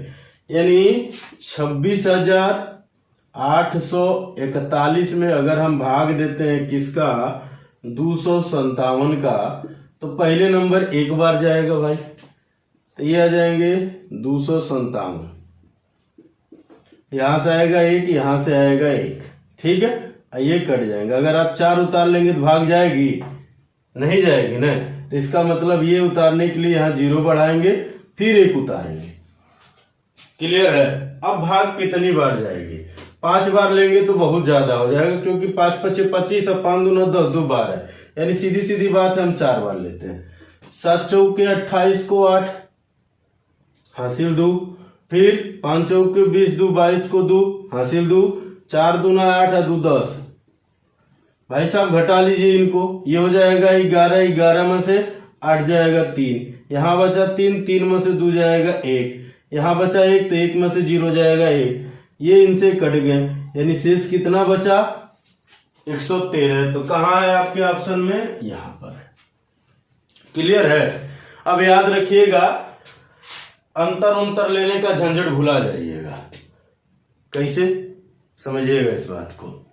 Speaker 1: यानी 26,841 में अगर हम भाग देते हैं किसका, 257 का, तो पहले नंबर एक बार जाएगा भाई, तो ये आ जाएंगे 257। यहां से आएगा एक, यहां से आएगा एक, ठीक है। ये कट जाएंगे। अगर आप 4 उतार लेंगे तो भाग जाएगी, नहीं जाएगी ना। तो इसका मतलब ये उतारने के लिए यहां 0 बढ़ाएंगे, फिर 1 उतारेंगे। क्लियर है। अब भाग कितनी बार जाएगी, 5 बार लेंगे तो बहुत ज्यादा हो जाएगा, क्योंकि 5 5 25 और 5 दूना 10, 2 बार है। यानी सीधी सीधी बात है, हम 4 बार लेते हैं। 7 चौके 28 को 8 हासिल 2, फिर 5 चौके 20 2 22 को 2 हासिल 2, 4 दूना 8 और 2 10। भाई साहब घटा लीजिए इनको, ये हो जाएगा 11, 11 में से 8 जाएगा 3, यहाँ बचा 3, 3 में से 2 जाएगा 1, यहाँ बचा 1, तो 1 में से 0 जाएगा 1, ये इनसे कट गए। यानी शेष कितना बचा, 113। तो कहाँ है आपके ऑप्शन में, यहां पर है। क्लियर है। अब याद रखिएगा, अंतर लेने का झंझट भुला जाइएगा। कैसे, समझिएगा इस बात को।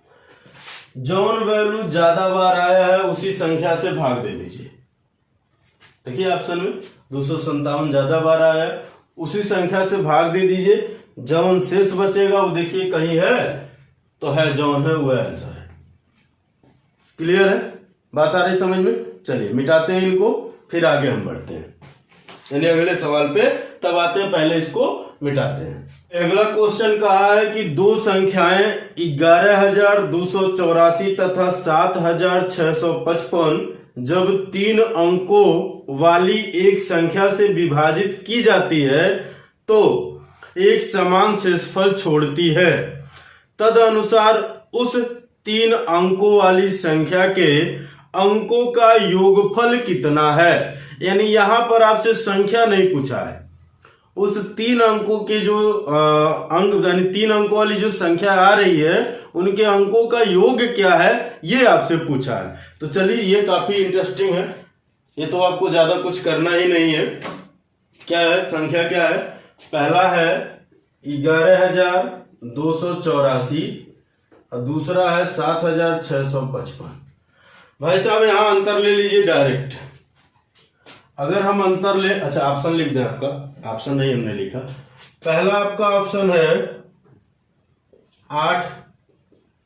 Speaker 1: जौन वैल्यू ज्यादा बार आया है उसी संख्या से भाग दे दीजिए। देखिए ऑप्शन में 257 ज्यादा बार आया है, उसी संख्या से भाग दे दीजिए। जौन शेष बचेगा वो देखिए कहीं है तो है, जौन है वो आंसर है। क्लियर है, बात आ रही समझ में। चलिए मिटाते हैं इनको, फिर आगे हम बढ़ते हैं, यानी अगले सवाल पे तब आते हैं, पहले इसको मिटाते हैं। अगला क्वेश्चन कहा है कि दो संख्याएं 11,284 तथा 7,655 जब 3 अंकों वाली एक संख्या से विभाजित की जाती है तो एक समान शेषफल छोड़ती है। तदनुसार उस 3 अंकों वाली संख्या के अंकों का योगफल कितना है। यानी यहां पर आपसे संख्या नहीं पूछा है, उस 3 अंकों के जो अंक, यानी 3 अंकों वाली जो संख्या आ रही है उनके अंकों का योग क्या है, ये आपसे पूछा है। तो चलिए, ये काफी इंटरेस्टिंग है, ये तो आपको ज्यादा कुछ करना ही नहीं है। क्या है, संख्या क्या है, पहला है 11,284 और दूसरा है 7,655। भाई साहब यहां अंतर ले लीजिए डायरेक्ट। अगर हम अंतर ले, अच्छा ऑप्शन लिख दें, आपका ऑप्शन नहीं हमने लिखा। पहला आपका ऑप्शन है 8,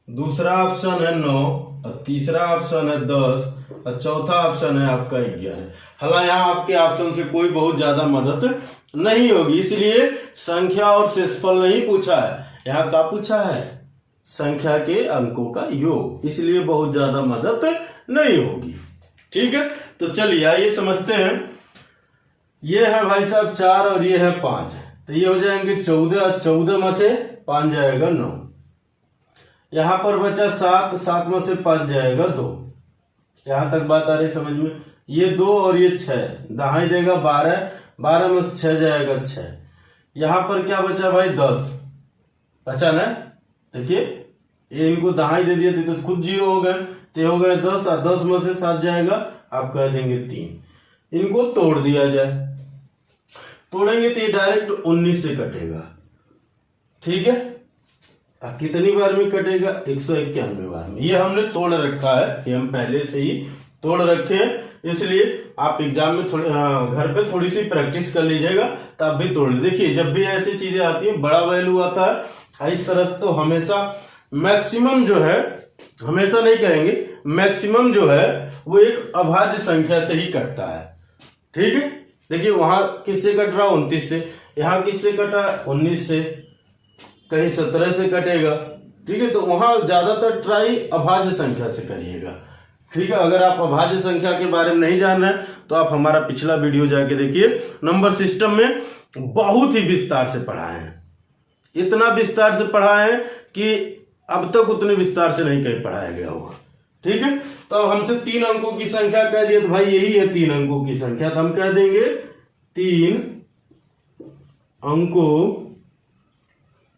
Speaker 1: दूसरा ऑप्शन है 9 और तीसरा ऑप्शन है 10 और चौथा ऑप्शन है आपका 11। हालांकि यहाँ आपके ऑप्शन से कोई बहुत ज्यादा मदद नहीं होगी, इसलिए संख्या और शेषफल नहीं पूछा है, यहाँ क्या पूछा है, संख्या के अंकों का योग, इसलिए बहुत ज्यादा मदद नहीं होगी। ठीक है, तो चलिए आइए समझते हैं। ये है भाई साहब 4 और ये है 5, तो ये हो जाएंगे 14, 14 में से 5 जाएगा 9, यहां पर बचा 7, 7 में से 5 जाएगा 2। यहां तक बात आ रही समझ में। ये 2 और ये 6, दहाई देगा 12, 12 में से 6 जाएगा 6। यहां पर क्या बचा भाई, 10 बचा ना। देखिए ये इनको दहाई दे दिया तो खुद 0 हो गए, तो हो गए 10 और 10 में से 7 जाएगा, आप कह देंगे 3। इनको तोड़ दिया जाए, तोड़ेंगे तो ये डायरेक्ट 19 से कटेगा। ठीक है, कितनी बार में कटेगा, 191 बार में। ये हमने तोड़ रखा है, ये हम पहले से ही तोड़ रखे हैं, इसलिए आप एग्जाम में थोड़ी घर पे थोड़ी सी प्रैक्टिस कर लीजिएगा तब भी तोड़। देखिए जब भी ऐसी चीजें आती है, बड़ा वैल्यू आता है इस तरह से, तो हमेशा मैक्सिमम जो है, हमेशा नहीं कहेंगे, मैक्सिमम जो है वो एक अभाज्य संख्या से ही कटता है। ठीक है, देखिए वहां किससे कट रहा, 29 से, यहां किससे कटा, 19 से, कहीं 17 से कटेगा। ठीक है, तो वहां ज्यादातर ट्राई अभाज्य संख्या से करिएगा। ठीक है, अगर आप अभाज्य संख्या के बारे में नहीं जान रहे हैं तो आप हमारा पिछला वीडियो जाके देखिए, नंबर सिस्टम में बहुत ही विस्तार से पढ़ाए हैं। इतना विस्तार से पढ़ा है कि अब तक उतने विस्तार से नहीं कहीं पढ़ाया गया होगा। ठीक है, तो अब हमसे 3 अंकों की संख्या कह दिया, तो भाई यही है 3 अंकों की संख्या, तो हम कह देंगे 3 अंकों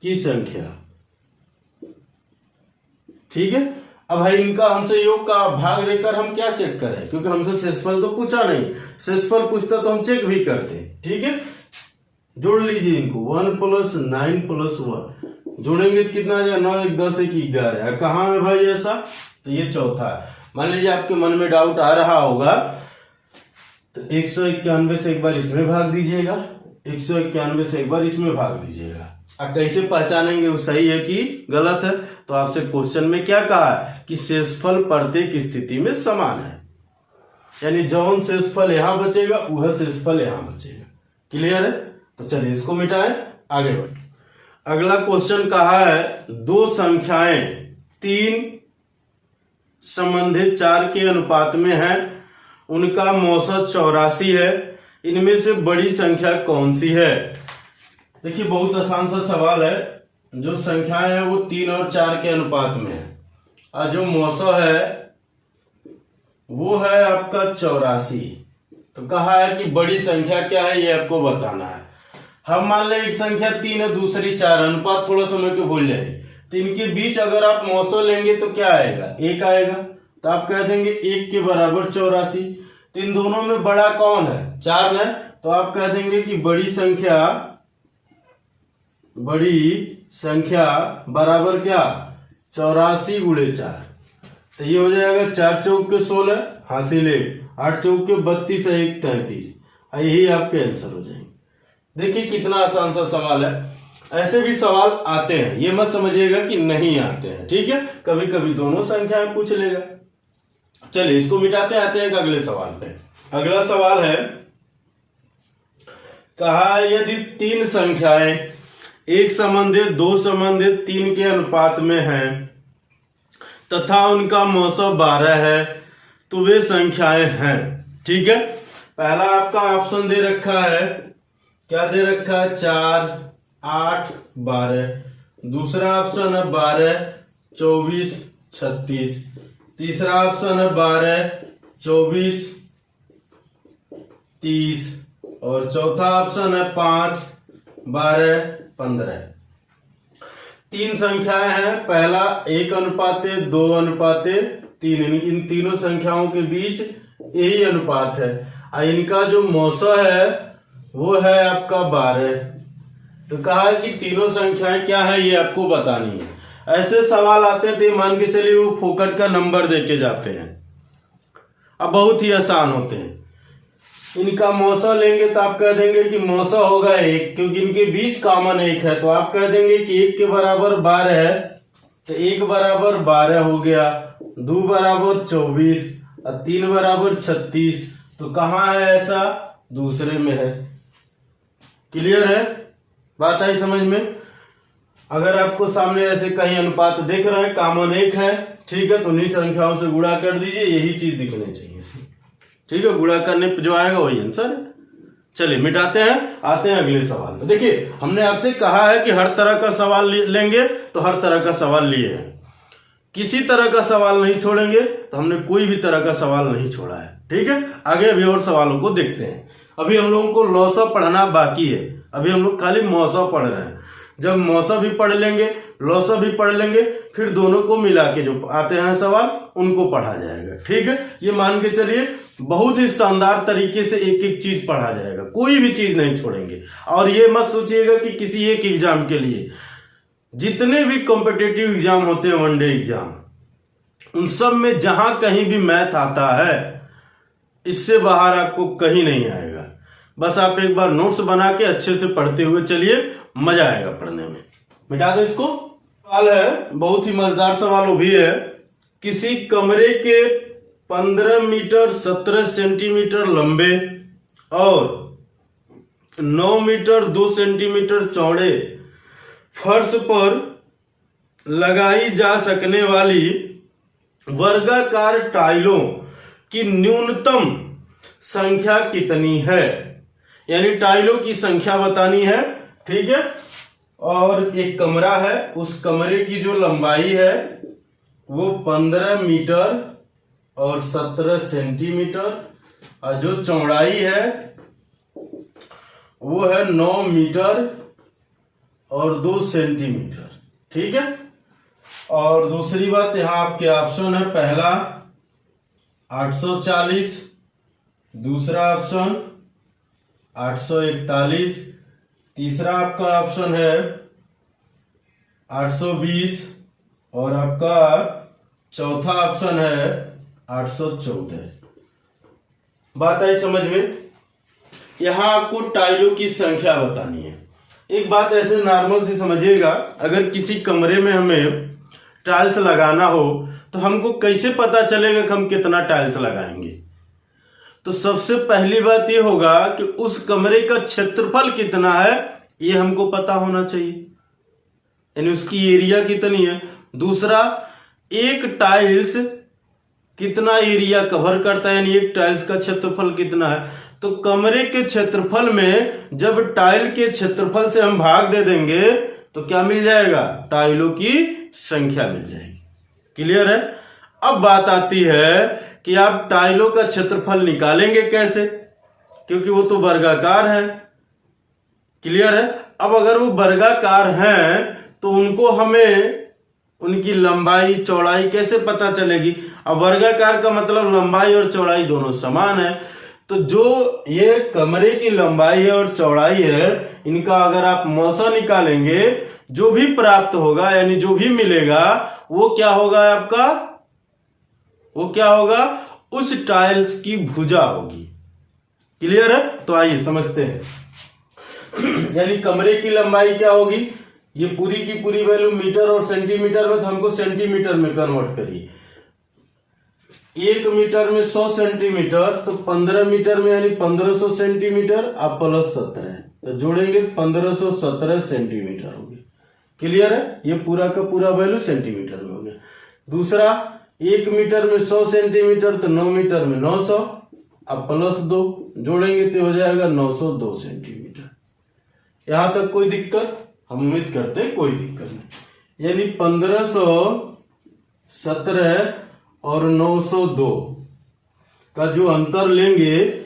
Speaker 1: की संख्या। ठीक है, अब भाई इनका हमसे योग का भाग लेकर हम क्या चेक करें, क्योंकि हमसे शेषफल तो पूछा नहीं, शेषफल पूछता तो हम चेक भी करते। ठीक है, जोड़ लीजिए इनको, 1 + 9 + 1 जोड़ेंगे तो कितना आ जाएगा, 9 1 10 1 11। कहाँ है भाई ऐसा, तो ये चौथा है। मान लीजिए आपके मन में डाउट आ रहा होगा, तो 191 से एक बार इसमें भाग दीजिएगा, 191 से एक बार इसमें भाग दीजिएगा। अब कैसे पहचानेंगे वो सही है कि गलत है, तो आपसे क्वेश्चन में क्या कहा है कि शेषफल प्रत्येक स्थिति में समान है, यानी जौन शेषफल यहां बचेगा वह शेषफल यहां बचेगा। क्लियर है, तो चलिए इसको मिटाएं, आगे बढ़े। अगला क्वेश्चन कहा है, 2 संख्याएं 3 संबंधित 4 के अनुपात में है, उनका औसत 84 है, इनमें से बड़ी संख्या कौन सी है। देखिए बहुत आसान सा सवाल है, जो संख्याएं हैं वो 3 और 4 के अनुपात में है, और जो औसत है वो है आपका 84। तो कहा है कि बड़ी संख्या क्या है, ये आपको बताना है। हम मान लें एक संख्या 3 है, दूसरी 4, अनुपात थोड़ा समय के भूल जाए, तो इनके बीच अगर आप औसत लेंगे तो क्या आएगा, 1 आएगा, तो आप कह देंगे 1 के बराबर 84। तो इन दोनों में बड़ा कौन है, 4 है, तो आप कह देंगे कि बड़ी संख्या बराबर क्या, 84 × 4। तो ये हो जाएगा 4 चौक के 16 हासिल, 8 चौक के 32 है, 1 33। यही आपके आंसर हो जाएंगे। देखिए कितना आसान सा सवाल है। ऐसे भी सवाल आते हैं, ये मत समझिएगा कि नहीं आते हैं। ठीक है, कभी कभी दोनों संख्याएं पूछ लेगा। चलिए इसको मिटाते आते हैं अगले सवाल पे। अगला सवाल है, कहा यदि 3 संख्याएं 1 संबंधित 2 संबंधित 3 के अनुपात में हैं तथा उनका औसत 12 है, तो वे संख्याएं हैं। ठीक है, पहला आपका ऑप्शन दे रखा है, क्या दे रखा है, 4 8 12। दूसरा ऑप्शन है 12 24 36। तीसरा ऑप्शन है 12 24 30। और चौथा ऑप्शन है 5 12 15। 3 संख्याएं हैं, पहला 1:2:3। इन तीनों संख्याओं के बीच यही अनुपात है, और इनका जो औसत है वो है आपका 12। तो कहा कि तीनों संख्याएं क्या है ये आपको बतानी है। ऐसे सवाल आते हैं तो ये मान के चलिए वो फोकट का नंबर देके जाते हैं। अब बहुत ही आसान होते हैं। इनका औसत लेंगे तो आप कह देंगे कि औसत होगा 1, क्योंकि इनके बीच कॉमन 1 है, तो आप कह देंगे कि 1 के बराबर 12 है, तो 1 बराबर 12 हो गया, 2 बराबर 24 और 3 बराबर 36। तो कहाँ है ऐसा, दूसरे में है। क्लियर है, बात आई समझ में। अगर आपको सामने ऐसे कई अनुपात देख रहे हैं, कॉमन 1 है, ठीक है, तो उन्हीं संख्याओं से गुणा कर दीजिए, यही चीज दिखनी चाहिए इसी। ठीक है, गुणा करने पर जो आएगा वही आंसर है। चलिए मिटाते हैं, आते हैं अगले सवाल में। देखिए हमने आपसे कहा है कि हर तरह का सवाल लेंगे, तो हर तरह का सवाल लिए हैं, किसी तरह का सवाल नहीं छोड़ेंगे, तो हमने कोई भी तरह का सवाल नहीं छोड़ा है। ठीक है, आगे अभी और सवालों को देखते हैं। अभी हम लोगों को लौसा पढ़ना बाकी है, अभी हम लोग खाली मौसा पढ़ रहे हैं। जब मौसा भी पढ़ लेंगे, लौसा भी पढ़ लेंगे, फिर दोनों को मिला के जो आते हैं सवाल उनको पढ़ा जाएगा। ठीक है, ये मान के चलिए बहुत ही शानदार तरीके से एक एक चीज पढ़ा जाएगा, कोई भी चीज नहीं छोड़ेंगे। और ये मत सोचिएगा कि किसी एक एग्जाम के लिए, जितने भी कॉम्पिटिटिव एग्जाम होते हैं, वनडे एग्जाम, उन सब में जहां कहीं भी मैथ आता है, इससे बाहर आपको कहीं नहीं आएगा। बस आप एक बार नोट्स बना के अच्छे से पढ़ते हुए चलिए, मजा आएगा पढ़ने में। मिटा दो इसको। सवाल है, बहुत ही मजेदार सवाल वो भी है। किसी कमरे के 15 मीटर 17 सेंटीमीटर लंबे और 9 मीटर 2 सेंटीमीटर चौड़े फर्श पर लगाई जा सकने वाली वर्गाकार टाइलों की न्यूनतम संख्या कितनी है। यानी टाइलों की संख्या बतानी है, ठीक है, और एक कमरा है, उस कमरे की जो लंबाई है वो 15 मीटर और 17 सेंटीमीटर, और जो चौड़ाई है वो है 9 मीटर और 2 सेंटीमीटर। ठीक है। और दूसरी बात, यहां आपके ऑप्शन है, पहला 840, दूसरा ऑप्शन 841, तीसरा आपका ऑप्शन है 820 और आपका चौथा ऑप्शन है 814। बात आई समझ में? यहां आपको टाइलों की संख्या बतानी है। एक बात ऐसे नॉर्मल से समझिएगा, अगर किसी कमरे में हमें टाइल्स लगाना हो तो हमको कैसे पता चलेगा कि हम कितना टाइल्स लगाएंगे? तो सबसे पहली बात ये होगा कि उस कमरे का क्षेत्रफल कितना है, ये हमको पता होना चाहिए, यानी उसकी एरिया कितनी है। दूसरा, एक टाइल्स कितना एरिया कवर करता है, यानी एक टाइल्स का क्षेत्रफल कितना है। तो कमरे के क्षेत्रफल में जब टाइल के क्षेत्रफल से हम भाग दे देंगे तो क्या मिल जाएगा? टाइलों की संख्या मिल जाएगी। क्लियर है? अब बात आती है कि आप टाइलों का क्षेत्रफल निकालेंगे कैसे, क्योंकि वो तो वर्गाकार है। क्लियर है? अब अगर वो वर्गाकार हैं तो उनको हमें उनकी लंबाई चौड़ाई कैसे पता चलेगी? अब वर्गाकार का मतलब लंबाई और चौड़ाई दोनों समान है, तो जो ये कमरे की लंबाई है और चौड़ाई है, इनका अगर आप मौसा निकालेंगे, जो भी प्राप्त होगा यानी जो भी मिलेगा वो क्या होगा आपका? वो क्या होगा? उस टाइल्स की भुजा होगी। क्लियर है? तो आइए समझते हैं। यानी कमरे की लंबाई क्या होगी? ये पूरी की पूरी वैल्यू मीटर और सेंटीमीटर में, तो हमको सेंटीमीटर में कन्वर्ट करिए। 1 मीटर में 100 सेंटीमीटर, तो 15 मीटर में यानी 1500 सेंटीमीटर, आप प्लस 17 तो जोड़ेंगे 1517 सेंटीमीटर हो गया। क्लियर है? ये पूरा का पूरा वैल्यू सेंटीमीटर में हो गया। दूसरा, 1 मीटर में 100 सेंटीमीटर, तो 9 मीटर में 900, अब प्लस 2 जोड़ेंगे तो हो जाएगा 902 सेंटीमीटर। यहां तक कोई दिक्कत? हम उम्मीद करते हैं कोई दिक्कत नहीं। यानी 1517 और 902 का जो अंतर लेंगे,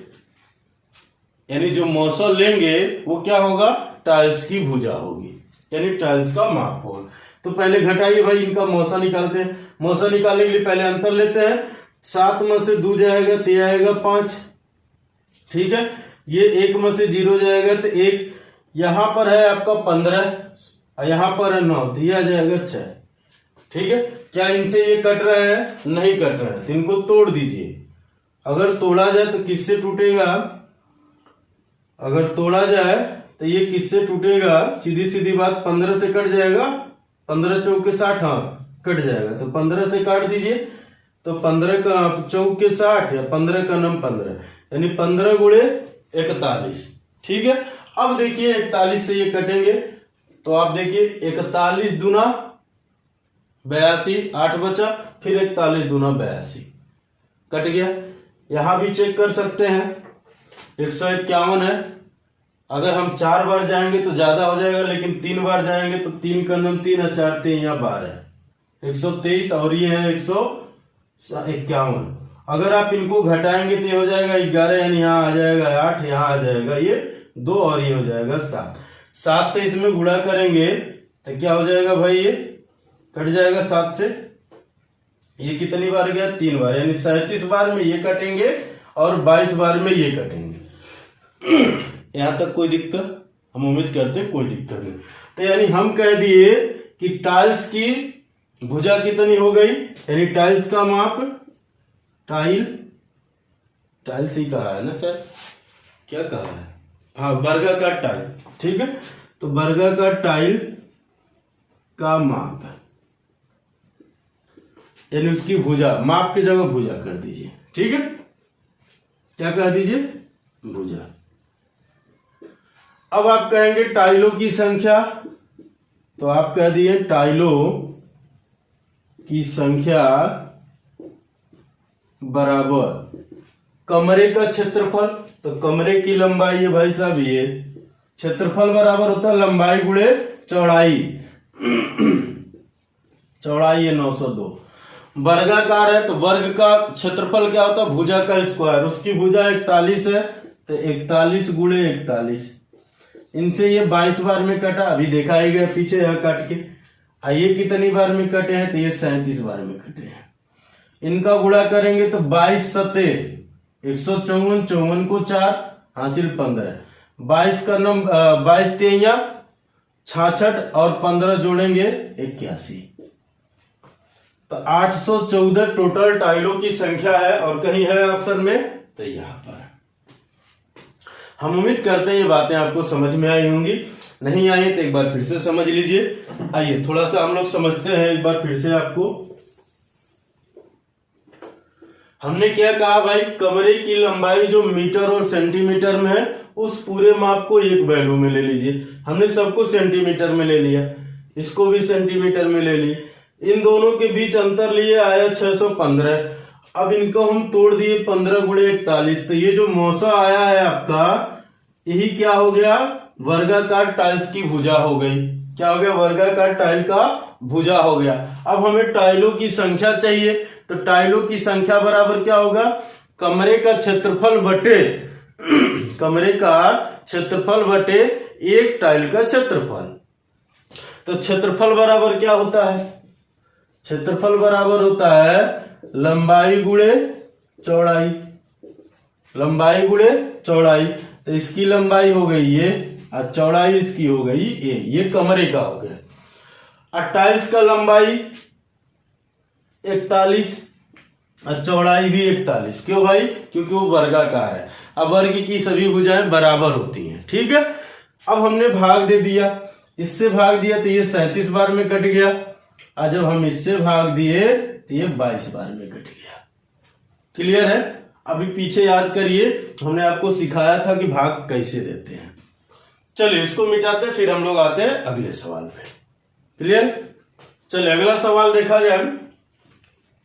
Speaker 1: यानी जो मौसा लेंगे, वो क्या होगा? टाइल्स की भुजा होगी, यानी टाइल्स का माप होगा। तो पहले घटाइए भाई, इनका मौसा निकालते हैं। मौसा निकालने के लिए पहले अंतर लेते हैं। 7 में से 2 जाएगा तो ये आएगा 5। ठीक है। ये 1 में से 0 जाएगा तो 1, यहां पर है आपका 15 और यहां पर है 9, तो यह आ जाएगा 6। ठीक है। क्या इनसे ये कट रहे हैं? नहीं कट रहे हैं, तो इनको तोड़ दीजिए। अगर तोड़ा जाए तो किससे टूटेगा? अगर तोड़ा जाए तो ये किससे टूटेगा? सीधी सीधी बात, 15 से कट जाएगा। 15 चौके 60, हाँ कट जाएगा, तो 15 से काट दीजिए। तो 15 का चौके 60 या 15 का नम 15, यानी 15 गुणे 41। ठीक है। अब देखिए 41 से ये कटेंगे, तो आप देखिए 41 दूना 82, 8 बचा, फिर 41 दूना 82, कट गया। यहां भी चेक कर सकते हैं, 151 है। अगर हम 4 बार जाएंगे तो ज्यादा हो जाएगा, लेकिन 3 बार जाएंगे तो 3 का नम 3 है, 4 3 यहाँ 12 है, 123, और ये है 151। अगर आप इनको घटाएंगे तो ये हो जाएगा 11, यानी यहाँ आ जाएगा 8, यहाँ आ जाएगा ये 2, और ये हो जाएगा 7। 7 से इसमें गुणा करेंगे तो क्या हो जाएगा भाई? ये कट जाएगा 7 से। ये कितनी बार गया? 3 बार, यानी 37 बार में ये कटेंगे और 22 बार में ये कटेंगे। यहां तक कोई दिक्कत? हम उम्मीद करते हैं कोई दिक्कत नहीं। तो यानी हम कह दिए कि टाइल्स की भुजा कितनी हो गई, यानी टाइल्स का माप, टाइल्स ही कहा है ना सर? क्या कहा है? हाँ, वर्गाकार टाइल। ठीक है। तो वर्गाकार टाइल का माप, यानी उसकी भुजा, माप की जगह भुजा कर दीजिए। ठीक है। क्या कह दीजिए? भुजा। अब आप कहेंगे टाइलों की संख्या, तो आप कह दिए टाइलों की संख्या बराबर कमरे का क्षेत्रफल। तो कमरे की लंबाई है भाई साहब, ये क्षेत्रफल बराबर होता है लंबाई गुणे चौड़ाई चौड़ाई है 902। वर्गाकार है तो वर्ग का क्षेत्रफल क्या होता है, भुजा का स्क्वायर, उसकी भुजा 41 है तो 41 गुणे 41, इनसे ये 22 बार में कटा, अभी देखा ही गया पीछे यहाँ काट के। ये कितनी बार में कटे हैं तो ये 37 बार में कटे हैं। इनका गुणा करेंगे तो 22 सते 154, 54 को 4 हासिल 15, 22 का नंबर 22 तेया 66 और 15 जोड़ेंगे 81, तो 814 टोटल टाइलों की संख्या है। और कहीं है ऑप्शन में तो यहाँ पर। हम उम्मीद करते हैं ये बातें आपको समझ में आई होंगी, नहीं आई तो एक बार फिर से समझ लीजिए। आइए थोड़ा सा हम लोग समझते हैं एक बार फिर से आपको। हमने क्या कहा भाई, कमरे की लंबाई जो मीटर और सेंटीमीटर में है उस पूरे माप को एक वैल्यू में ले लीजिए। हमने सबको सेंटीमीटर में ले लिया, इसको भी सेंटीमीटर में ले लिए, इन दोनों के बीच अंतर लिए आया 615। अब इनको हम तोड़ दिए 15 गुणे 41, तो ये जो मौसा आया है आपका यही क्या हो गया, वर्गाकार टाइल्स की भुजा हो गई। क्या हो गया, वर्गाकार टाइल का भुजा हो गया। अब हमें टाइलों की संख्या चाहिए, तो टाइलों की संख्या बराबर क्या होगा, कमरे का क्षेत्रफल बटे कमरे का क्षेत्रफल बटे एक टाइल का क्षेत्रफल। तो क्षेत्रफल बराबर क्या होता है, क्षेत्रफल बराबर होता है लंबाई गुणे चौड़ाई, लंबाई गुणे चौड़ाई। तो इसकी लंबाई हो गई ये और चौड़ाई इसकी हो गई ये कमरे का हो गया। और टाइल्स का लंबाई 41 और चौड़ाई भी 41। क्यों भाई, क्योंकि वो वर्गाकार है। अब वर्ग की सभी भुजाएं बराबर होती हैं, ठीक है। अब हमने भाग दे दिया, इससे भाग दिया तो ये 37 बार में कट गया, और जब हम इससे भाग दिए तो ये 22 बार में कट गया। क्लियर है। अभी पीछे याद करिए, हमने आपको सिखाया था कि भाग कैसे देते हैं। चलिए इसको मिटाते हैं, फिर हम लोग आते हैं अगले सवाल पे। क्लियर। चलिए अगला सवाल देखा जाए।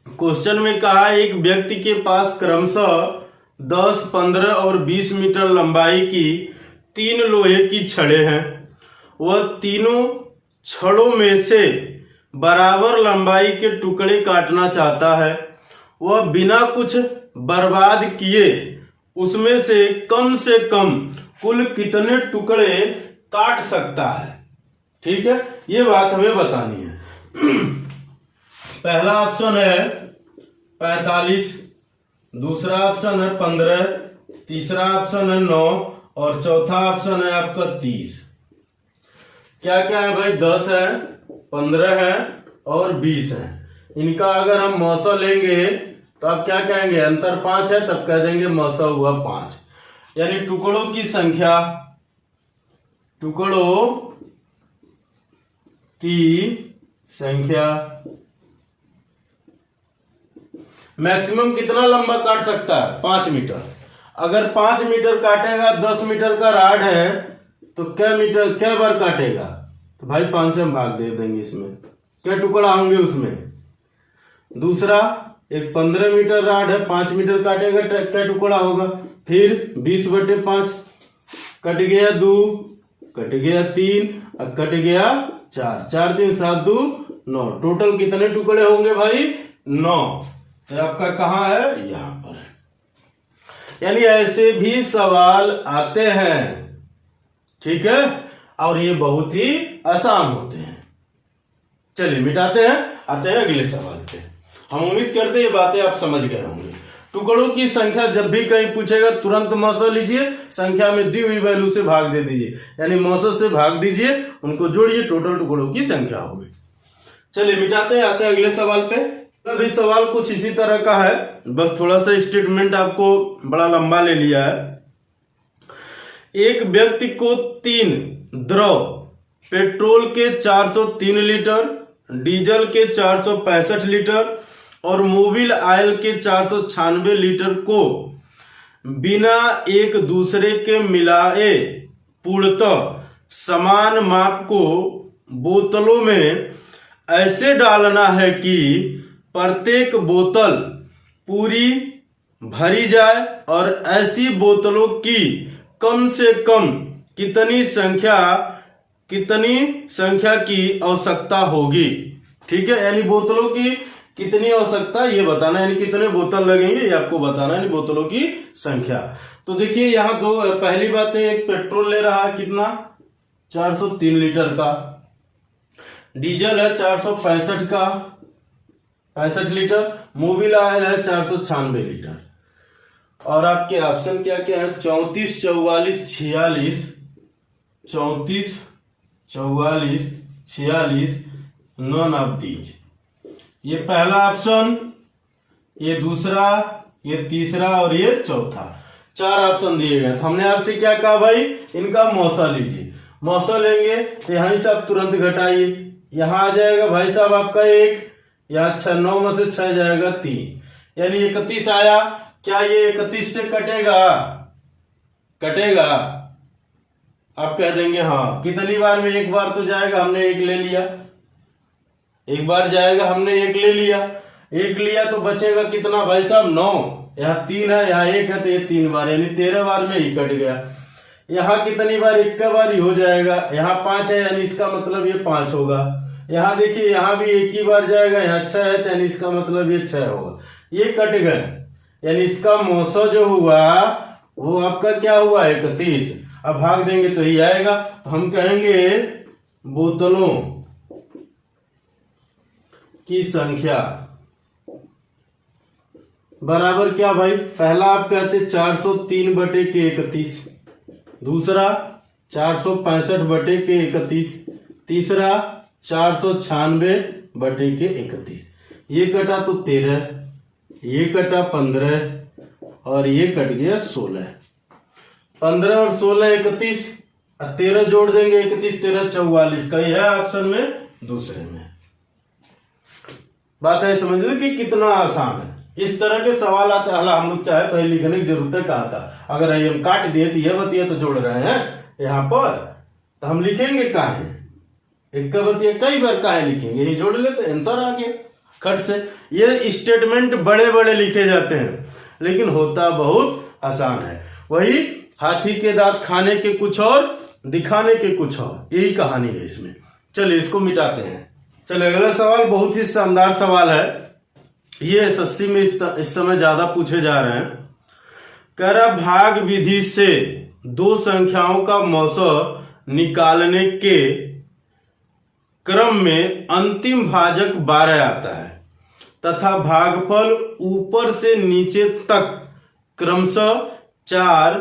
Speaker 1: क्वेश्चन में कहा एक व्यक्ति के पास क्रमशः 10, 15 और 20 मीटर लंबाई की 3 लोहे की छड़ें हैं। वह तीनों छड़ों में से बराबर लंबाई के टुकड़े काटना चाहता है। वह बिना कुछ बर्बाद किए उसमें से कम कुल कितने टुकड़े काट सकता है। ठीक है, ये बात हमें बतानी है। पहला ऑप्शन है 45, दूसरा ऑप्शन है 15, तीसरा ऑप्शन है 9 और चौथा ऑप्शन है आपका 30। क्या क्या है भाई, 10 है, 15 है और 20 है। इनका अगर हम मौसा लेंगे तो आप क्या कहेंगे, अंतर 5 है, तब कह देंगे मौसा हुआ 5। यानी टुकड़ों की संख्या, टुकड़ों की संख्या मैक्सिमम कितना लंबा काट सकता है, 5 मीटर। अगर 5 मीटर काटेगा, 10 मीटर का राड है तो क्या बार काटेगा, तो भाई 5 से हम भाग दे देंगे। इसमें क्या टुकड़ा होंगे उसमें। दूसरा एक 15 मीटर राड है, 5 मीटर काटेगा, क्या टुकड़ा होगा। फिर 20/5 कट गया 2, कट गया 3 और कट गया 4, 4 3 7 2 9। टोटल कितने टुकड़े होंगे भाई, 9। तो आपका कहाँ है, यहां पर है। यानी ऐसे भी सवाल आते हैं, ठीक है, और ये बहुत ही आसान होते हैं। चलिए मिटाते हैं, आते हैं अगले सवाल पे। हम उम्मीद करते हैं ये बातें आप समझ गए होंगे। टुकड़ों की संख्या जब भी कहीं पूछेगा तुरंत मौसा लीजिए, संख्या में दी हुई वैल्यू से भाग दे दीजिए, यानी मौसा से भाग दीजिए, उनको जोड़िए, टोटल टुकड़ों की संख्या होगी। चलिए मिटाते हैं, आते हैं अगले सवाल पे। अभी सवाल कुछ इसी तरह का है, बस थोड़ा सा स्टेटमेंट आपको बड़ा लंबा ले लिया है। एक व्यक्ति को 3 द्रव पेट्रोल के 403 लीटर, डीजल के 465 लीटर और मोबिल ऑयल के 496 लीटर को बिना एक दूसरे के मिलाए पूर्णतः समान माप को बोतलों में ऐसे डालना है कि प्रत्येक बोतल पूरी भरी जाए, और ऐसी बोतलों की कम से कम कितनी संख्या कितनी संख्या की आवश्यकता होगी। ठीक है, यानी बोतलों की कितनी आवश्यकता ये बताना, यानी कितने बोतल लगेंगे ये आपको बताना, यानी बोतलों की संख्या। तो देखिए यहाँ दो, पहली बात है एक पेट्रोल ले रहा है कितना 403 लीटर का, डीजल है 465 का 65 लीटर, मोबिल ऑयल है 496 लीटर। और आपके ऑप्शन क्या क्या है 34 44 46 34 44 46 नॉन ऑफ दीज। ये पहला ऑप्शन, ये दूसरा, ये तीसरा और ये चौथा, 4 ऑप्शन दिए गए। तो हमने आपसे क्या कहा भाई, इनका मौसा लीजिए। मौसा लेंगे तो यहां से आप तुरंत घटाइए, यहां आ जाएगा भाई साहब आपका 1, यहाँ 6 9 में से 6 जाएगा 3, यानी 31 आया। क्या ये 31 से कटेगा? कटेगा? आप कह देंगे हाँ। कितनी बार में? एक बार तो जाएगा, हमने 1 ले लिया, एक बार जाएगा, हमने 1 ले लिया। 1 लिया तो बचेगा कितना भाई साहब 9, यहाँ 3 है, यहाँ 1 है, तो ये 3 बार, यानी 13 बार में ही कट गया। यहाँ कितनी बार? 1 बार ही हो जाएगा। यहाँ 5 है, यानी इसका मतलब ये 5 होगा। यहाँ देखिए, यहाँ भी 1 ही बार जाएगा, यहाँ 6 है, तो यानी इसका मतलब ये 6 होगा। ये कट गए, यानी इसका मौसा जो हुआ वो आपका क्या हुआ 31। अब भाग देंगे तो ही आएगा। तो हम कहेंगे बोतलों की संख्या बराबर क्या भाई, पहला आप कहते 403 बटे के 31, दूसरा 465 बटे के 31, तीसरा 496 बटे के 31। ये कटा तो 13, ये कटा 15 और ये कट गया 16। 15 और 16 31, 13 जोड़ देंगे 31 13 44 का यह है ऑप्शन में दूसरे में। बात है समझ लो कि कितना आसान है। इस तरह के सवाल आते हैं, हम लोग चाहे तो लिखने की जरूरत है कहा था। अगर हम काट दिए तो यह बतिया तो जोड़ रहे हैं यहाँ पर, तो हम लिखेंगे काहे, एक का बतिया कई बार काहे लिखेंगे, ये जोड़ लेते आंसर आ गया खट से। ये स्टेटमेंट बड़े बड़े लिखे जाते हैं लेकिन होता बहुत आसान है। वही हाथी के दांत खाने के कुछ और दिखाने के कुछ और, यही कहानी है इसमें। चलिए इसको मिटाते हैं। चलिए अगला सवाल बहुत ही शानदार सवाल है, ये एसएससी में इस समय ज्यादा पूछे जा रहे हैं। कह रहा भाग विधि से दो संख्याओं का मौसा निकालने के क्रम में अंतिम भाजक 12 आता है तथा भागफल ऊपर से नीचे तक क्रमशः 4,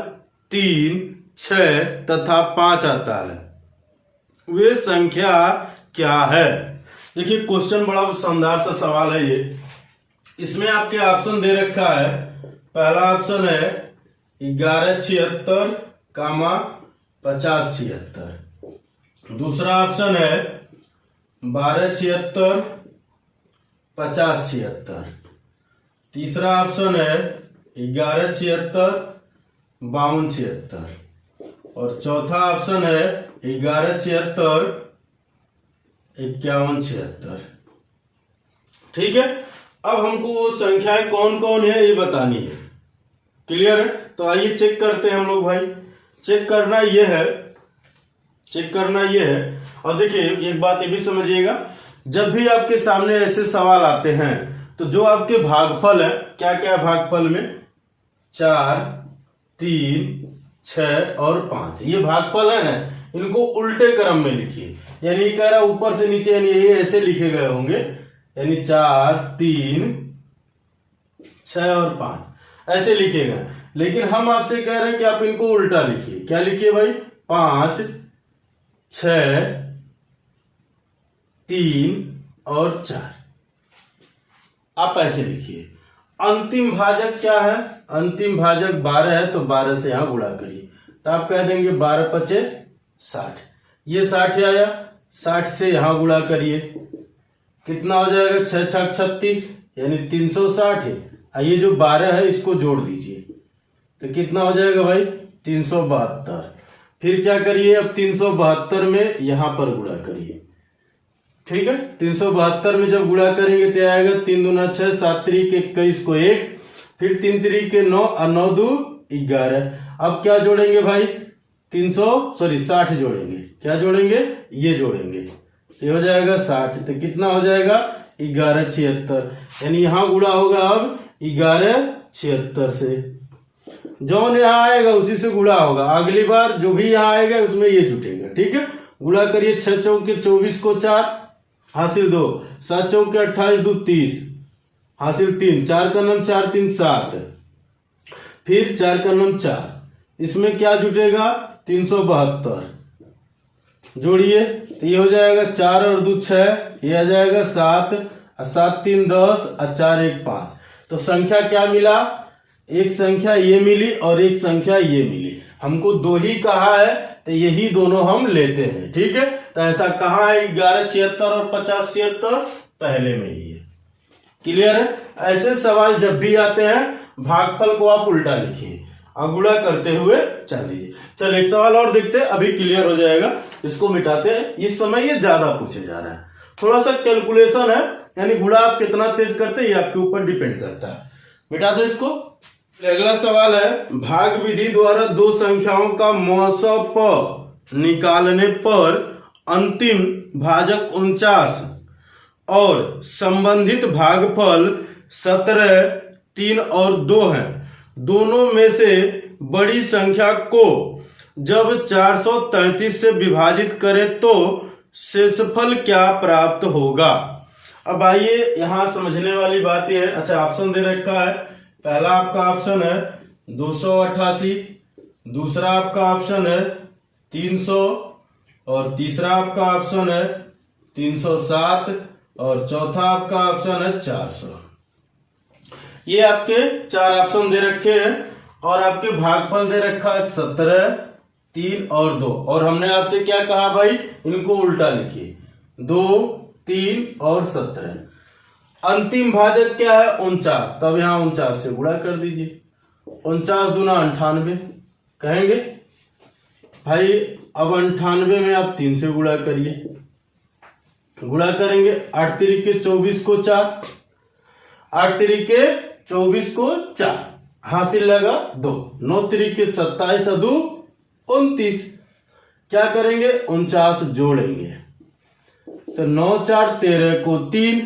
Speaker 1: 3, 6 तथा 5 आता है, वे संख्या क्या है? देखिए क्वेश्चन बड़ा शानदार सा सवाल है ये। इसमें आपके ऑप्शन दे रखा है, पहला ऑप्शन है 1176, 5076, दूसरा ऑप्शन है 1276, 5076, तीसरा ऑप्शन है 1176, 5276 और चौथा ऑप्शन है 1176, 5176। ठीक है, अब हमको वो संख्याएं कौन कौन है ये बतानी है। क्लियर है? तो आइए चेक करते हैं हम लोग भाई। चेक करना ये है। और देखिए एक बात ये भी समझिएगा, जब भी आपके सामने ऐसे सवाल आते हैं तो जो आपके भागफल है, क्या क्या भागफल में 4, 3, 6 और 5, ये भागफल है ना, इनको उल्टे क्रम में लिखिए। यानी कह रहा ऊपर से नीचे, यानी ये ऐसे लिखे गए होंगे, यानी 4, 3, 6 और 5 ऐसे लिखेगा। लेकिन हम आपसे कह रहे हैं कि आप इनको उल्टा लिखिए। क्या लिखिए भाई? 5, 6, 3 और 4, आप ऐसे लिखिए। अंतिम भाजक क्या है? अंतिम भाजक 12 है, तो 12 से यहां गुणा करिए, तो आप कह देंगे 12 पचे 60, ये 60 आया, 60 से यहां गुणा करिए, कितना हो जाएगा 6 6 36, यानी 360 है। ये जो 12 है इसको जोड़ दीजिए तो कितना हो जाएगा भाई 372। फिर क्या करिए, अब 372 में यहां पर गुणा करिए। ठीक है, 372 में जब गुणा करेंगे तो आएगा 3 दूना 6, 7 त्रिक 21 को 1, फिर 3 त्रिक 9 और 9 दू 11। अब क्या जोड़ेंगे भाई? 60 जोड़ेंगे। क्या जोड़ेंगे? ये जोड़ेंगे, ये हो जाएगा 60। तो कितना हो जाएगा? 1176। यानी यहाँ गुणा होगा अब 1176 से। जौन यहाँ आएगा उसी से गुणा होगा। अगली बार जो भी यहाँ आएगा उसमें ये जुटेगा। ठीक है, गुणा करिए। 6 चौके 24 को 4 हासिल 2, 7 चौके 28 2 30 हासिल 3, 4 का नम 4 3 7, फिर 4 का नम 4, इसमें क्या जुटेगा? 372। जोड़िए तो ये हो जाएगा 4 और 2 6, ये आ जाएगा 7 और 7 3 10 और 4 1 5। तो संख्या क्या मिला? एक संख्या ये मिली और एक संख्या ये मिली। हमको दो ही कहा है तो यही दोनों हम लेते हैं। ठीक है, तो ऐसा कहाँ है? 1176 और 5076 पहले में ही है। क्लियर है? ऐसे सवाल जब भी आते हैं भागफल को आप उल्टा लिखिए और गुणा करते हुए चल दीजिए। चल एक सवाल और देखते हैं, अभी क्लियर हो जाएगा। इसको मिटाते हैं। इस समय ये ज्यादा पूछे जा रहा है, थोड़ा सा कैलकुलेशन है, यानी गुणा आप कितना तेज करते हैं ये आपके ऊपर डिपेंड करता है। मिटा दो इसको। अगला सवाल है, भाग विधि द्वारा दो संख्याओं का मौसम निकालने पर अंतिम भाजक 49 और संबंधित भागफल 17, 3 और 2 है। दोनों में से बड़ी संख्या को जब 433 से विभाजित करें तो शेषफल क्या प्राप्त होगा? अब आइए यहां समझने वाली बात यह है। अच्छा, ऑप्शन दे रखा है। पहला आपका ऑप्शन है 288, दूसरा आपका ऑप्शन है 300 और तीसरा आपका ऑप्शन है 307 और चौथा आपका ऑप्शन है 400। ये आपके 4 ऑप्शन दे रखे हैं और आपके भागफल दे रखा है 17, 3 और 2। और हमने आपसे क्या कहा भाई? इनको उल्टा लिखिए, 2, 3 और 17। अंतिम भाजक क्या है? 49। तब यहां 49 से गुणा कर दीजिए। 49 दूना 98 कहेंगे भाई। अब 98 में आप 3 से गुणा करिए। गुणा करेंगे 8 तिरिके 24 को 4, 8 तिरिके 24 को 4 हासिल लगा 2, 9 तिरिके 27 और 2 29। क्या करेंगे? 49 जोड़ेंगे तो 9 4 13 को 3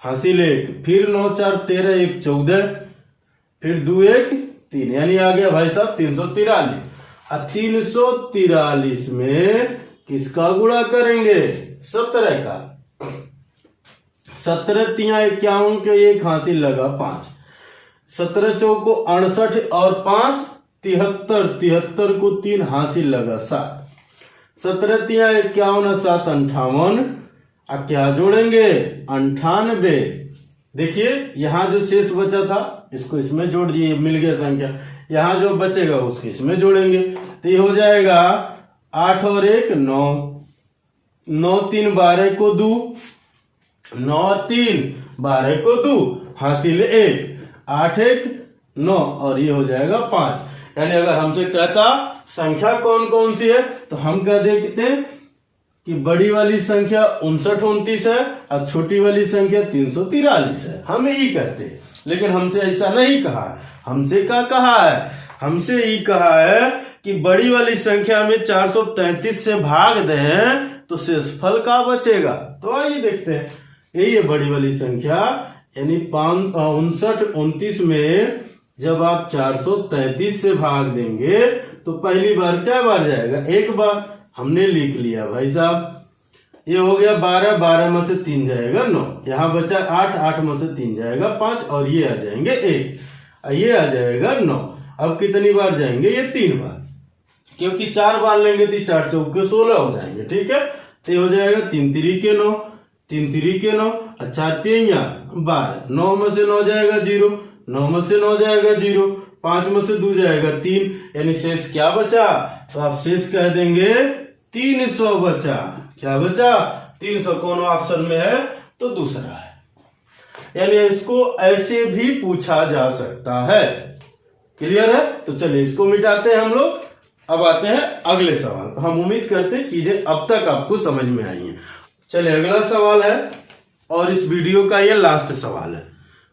Speaker 1: हासिल 1, फिर 9 4 13 1 14, फिर 2 1 3, यानी आ गया भाई साहब 343। और 343 में किसका गुणा करेंगे? 17 का। 17 तिया 51 के 1 हासिल लगा 5, 17 चौको 68 और 5 73, 73 को 3 हासिल लगा 7, 17 तिया 51 और 7 58। अब क्या जोड़ेंगे? 98। देखिए यहां जो शेष बचा था इसको इसमें जोड़ दिए, मिल गया संख्या। यहां जो बचेगा उसको इसमें जोड़ेंगे तो ये हो जाएगा 8 और 1 9, 9 3 12 को 2, 9 3 12 को 2 हासिल 1, 8 1 9 और ये हो जाएगा 5। यानी अगर हमसे कहता संख्या कौन कौन सी है तो हम कह देते कि बड़ी वाली संख्या 59 29 है और छोटी वाली संख्या 343 है। हम यही कहते हैं, लेकिन हमसे ऐसा नहीं कहा। हमसे क्या कहा है? हमसे यही कहा है कि बड़ी वाली संख्या में 433 से भाग दें तो शेषफल का बचेगा। तो आइए देखते हैं। यही है बड़ी वाली संख्या, यानी 59 29 में जब आप 433 से भाग देंगे तो पहली बार क्या बार जाएगा? एक बार। हमने लिख लिया भाई साहब। ये हो गया 12, 12 में से 3 जाएगा 9, यहां बचा 8, 8 में से 3 जाएगा 5 और ये आ जाएंगे 1, ये आ जाएगा 9। अब कितनी बार जाएंगे? ये 3 बार, क्योंकि 4 बार लेंगे तो 4 चौके 16 हो जाएंगे। ठीक है, तो ये हो जाएगा 3 तिरिके 9, 3 तिरिके 9 और 4 तिरिया 12, 9 में से 9 जाएगा 0, 9 में से 9 जाएगा 0, 5 में से 2 जाएगा 3, यानी शेष क्या बचा? तो आप शेष कह देंगे 300 बचा। क्या बचा? 300। कौन ऑप्शन में है? तो दूसरा है। यानी इसको ऐसे भी पूछा जा सकता है। क्लियर है? तो चलिए इसको मिटाते हैं हम लोग। अब आते हैं अगले सवाल। हम उम्मीद करते हैं चीजें अब तक आपको समझ में आई हैं। चलिए अगला सवाल है और इस वीडियो का यह लास्ट सवाल है।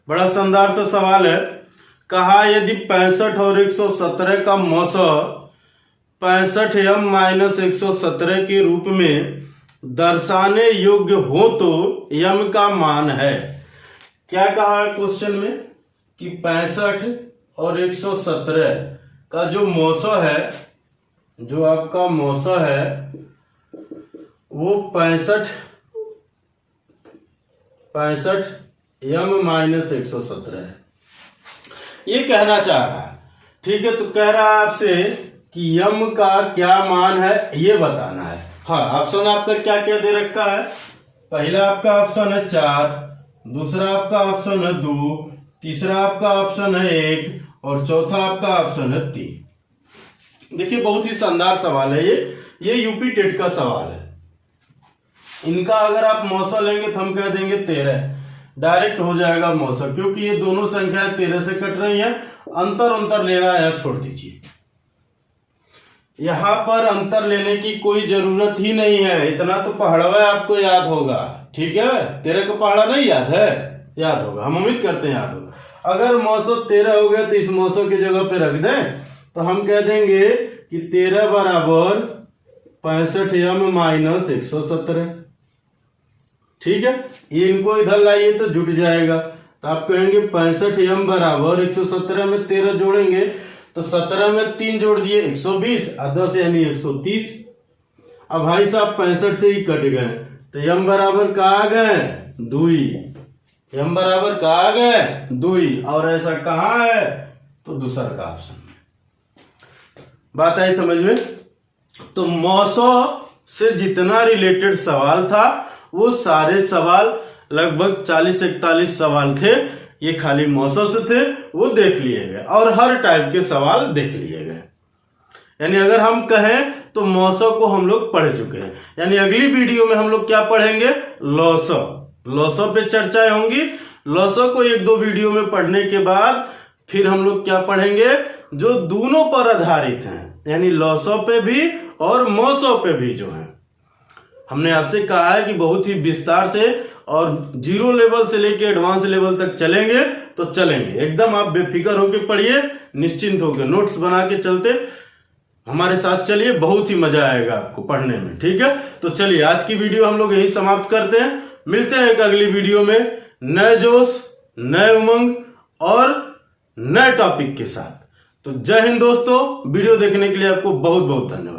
Speaker 1: बड़ा शानदार सा सवाल है। कहा यदि 65 और 117 का मौसा 65m माइनस 117 के रूप में दर्शाने योग्य हो तो m का मान है। क्या कहा है क्वेश्चन में कि 65 और 117 का जो मौसा है, जो आपका मौसा है वो 65 m माइनस 117 है, ये कहना चाह रहा है। ठीक है, तो कह रहा है आपसे कि m का क्या मान है ये बताना है। हाँ, ऑप्शन आपका क्या क्या दे रखा है। पहला आपका ऑप्शन है 4, दूसरा आपका ऑप्शन है 2, तीसरा आपका ऑप्शन है 1 और चौथा आपका ऑप्शन है 3। देखिए बहुत ही शानदार सवाल है ये यूपी टेट का सवाल है। इनका अगर आप मौसा लेंगे तो हम कह देंगे 13, डायरेक्ट हो जाएगा मौसा, क्योंकि ये दोनों संख्याएं 13 से कट रही हैं। अंतर लेना है, यहाँ छोड़ दीजिए। यहाँ पर अंतर लेने की कोई जरूरत ही नहीं है, इतना तो पहाड़वा आपको याद होगा। ठीक है, 13 का पहाड़ा नहीं याद है? याद होगा, हम उम्मीद करते हैं याद होगा। अगर मौसो 13 हो गया तो इस मौसो की जगह पे रख दें तो हम कह देंगे कि 13 बराबर 65m माइनस 117। ठीक है, ये इनको इधर लाइए तो जुट जाएगा। तो आप कहेंगे 65m बराबर 117 में 13 जोड़ेंगे तो 17 में 3 जोड़ दिए 120 और 10 यानी 130। अब भाई साहब 65 से ही कट गए तो m बराबर का आ गए 2, m बराबर का आ गए 2। और ऐसा कहाँ है तो दूसरा का ऑप्शन में। बात आई समझ में? तो मौसो से जितना रिलेटेड सवाल था वो सारे सवाल लगभग 40-41 सवाल थे, ये खाली मौसम से थे, वो देख लिए गए और हर टाइप के सवाल देख लिए गए। यानी अगर हम कहें तो मौसम को हम लोग पढ़ चुके हैं। यानी अगली वीडियो में हम लोग क्या पढ़ेंगे? लॉसो पे चर्चाएं होंगी। लॉसो को 1-2 वीडियो में पढ़ने के बाद फिर हम लोग क्या पढ़ेंगे? जो दोनों पर आधारित हैं, यानी लॉसो पे भी और मौसो पे भी जो है। हमने आपसे कहा है कि बहुत ही विस्तार से और 0 लेवल से लेके एडवांस लेवल तक चलेंगे तो चलेंगे। एकदम आप बेफिक्र होकर पढ़िए, निश्चिंत होकर नोट्स बना के चलते हमारे साथ चलिए, बहुत ही मजा आएगा आपको पढ़ने में। ठीक है, तो चलिए आज की वीडियो हम लोग यही समाप्त करते हैं। मिलते हैं एक अगली वीडियो में नए जोश, नए उमंग और नए टॉपिक के साथ। तो जय हिंद दोस्तों, वीडियो देखने के लिए आपको बहुत बहुत धन्यवाद।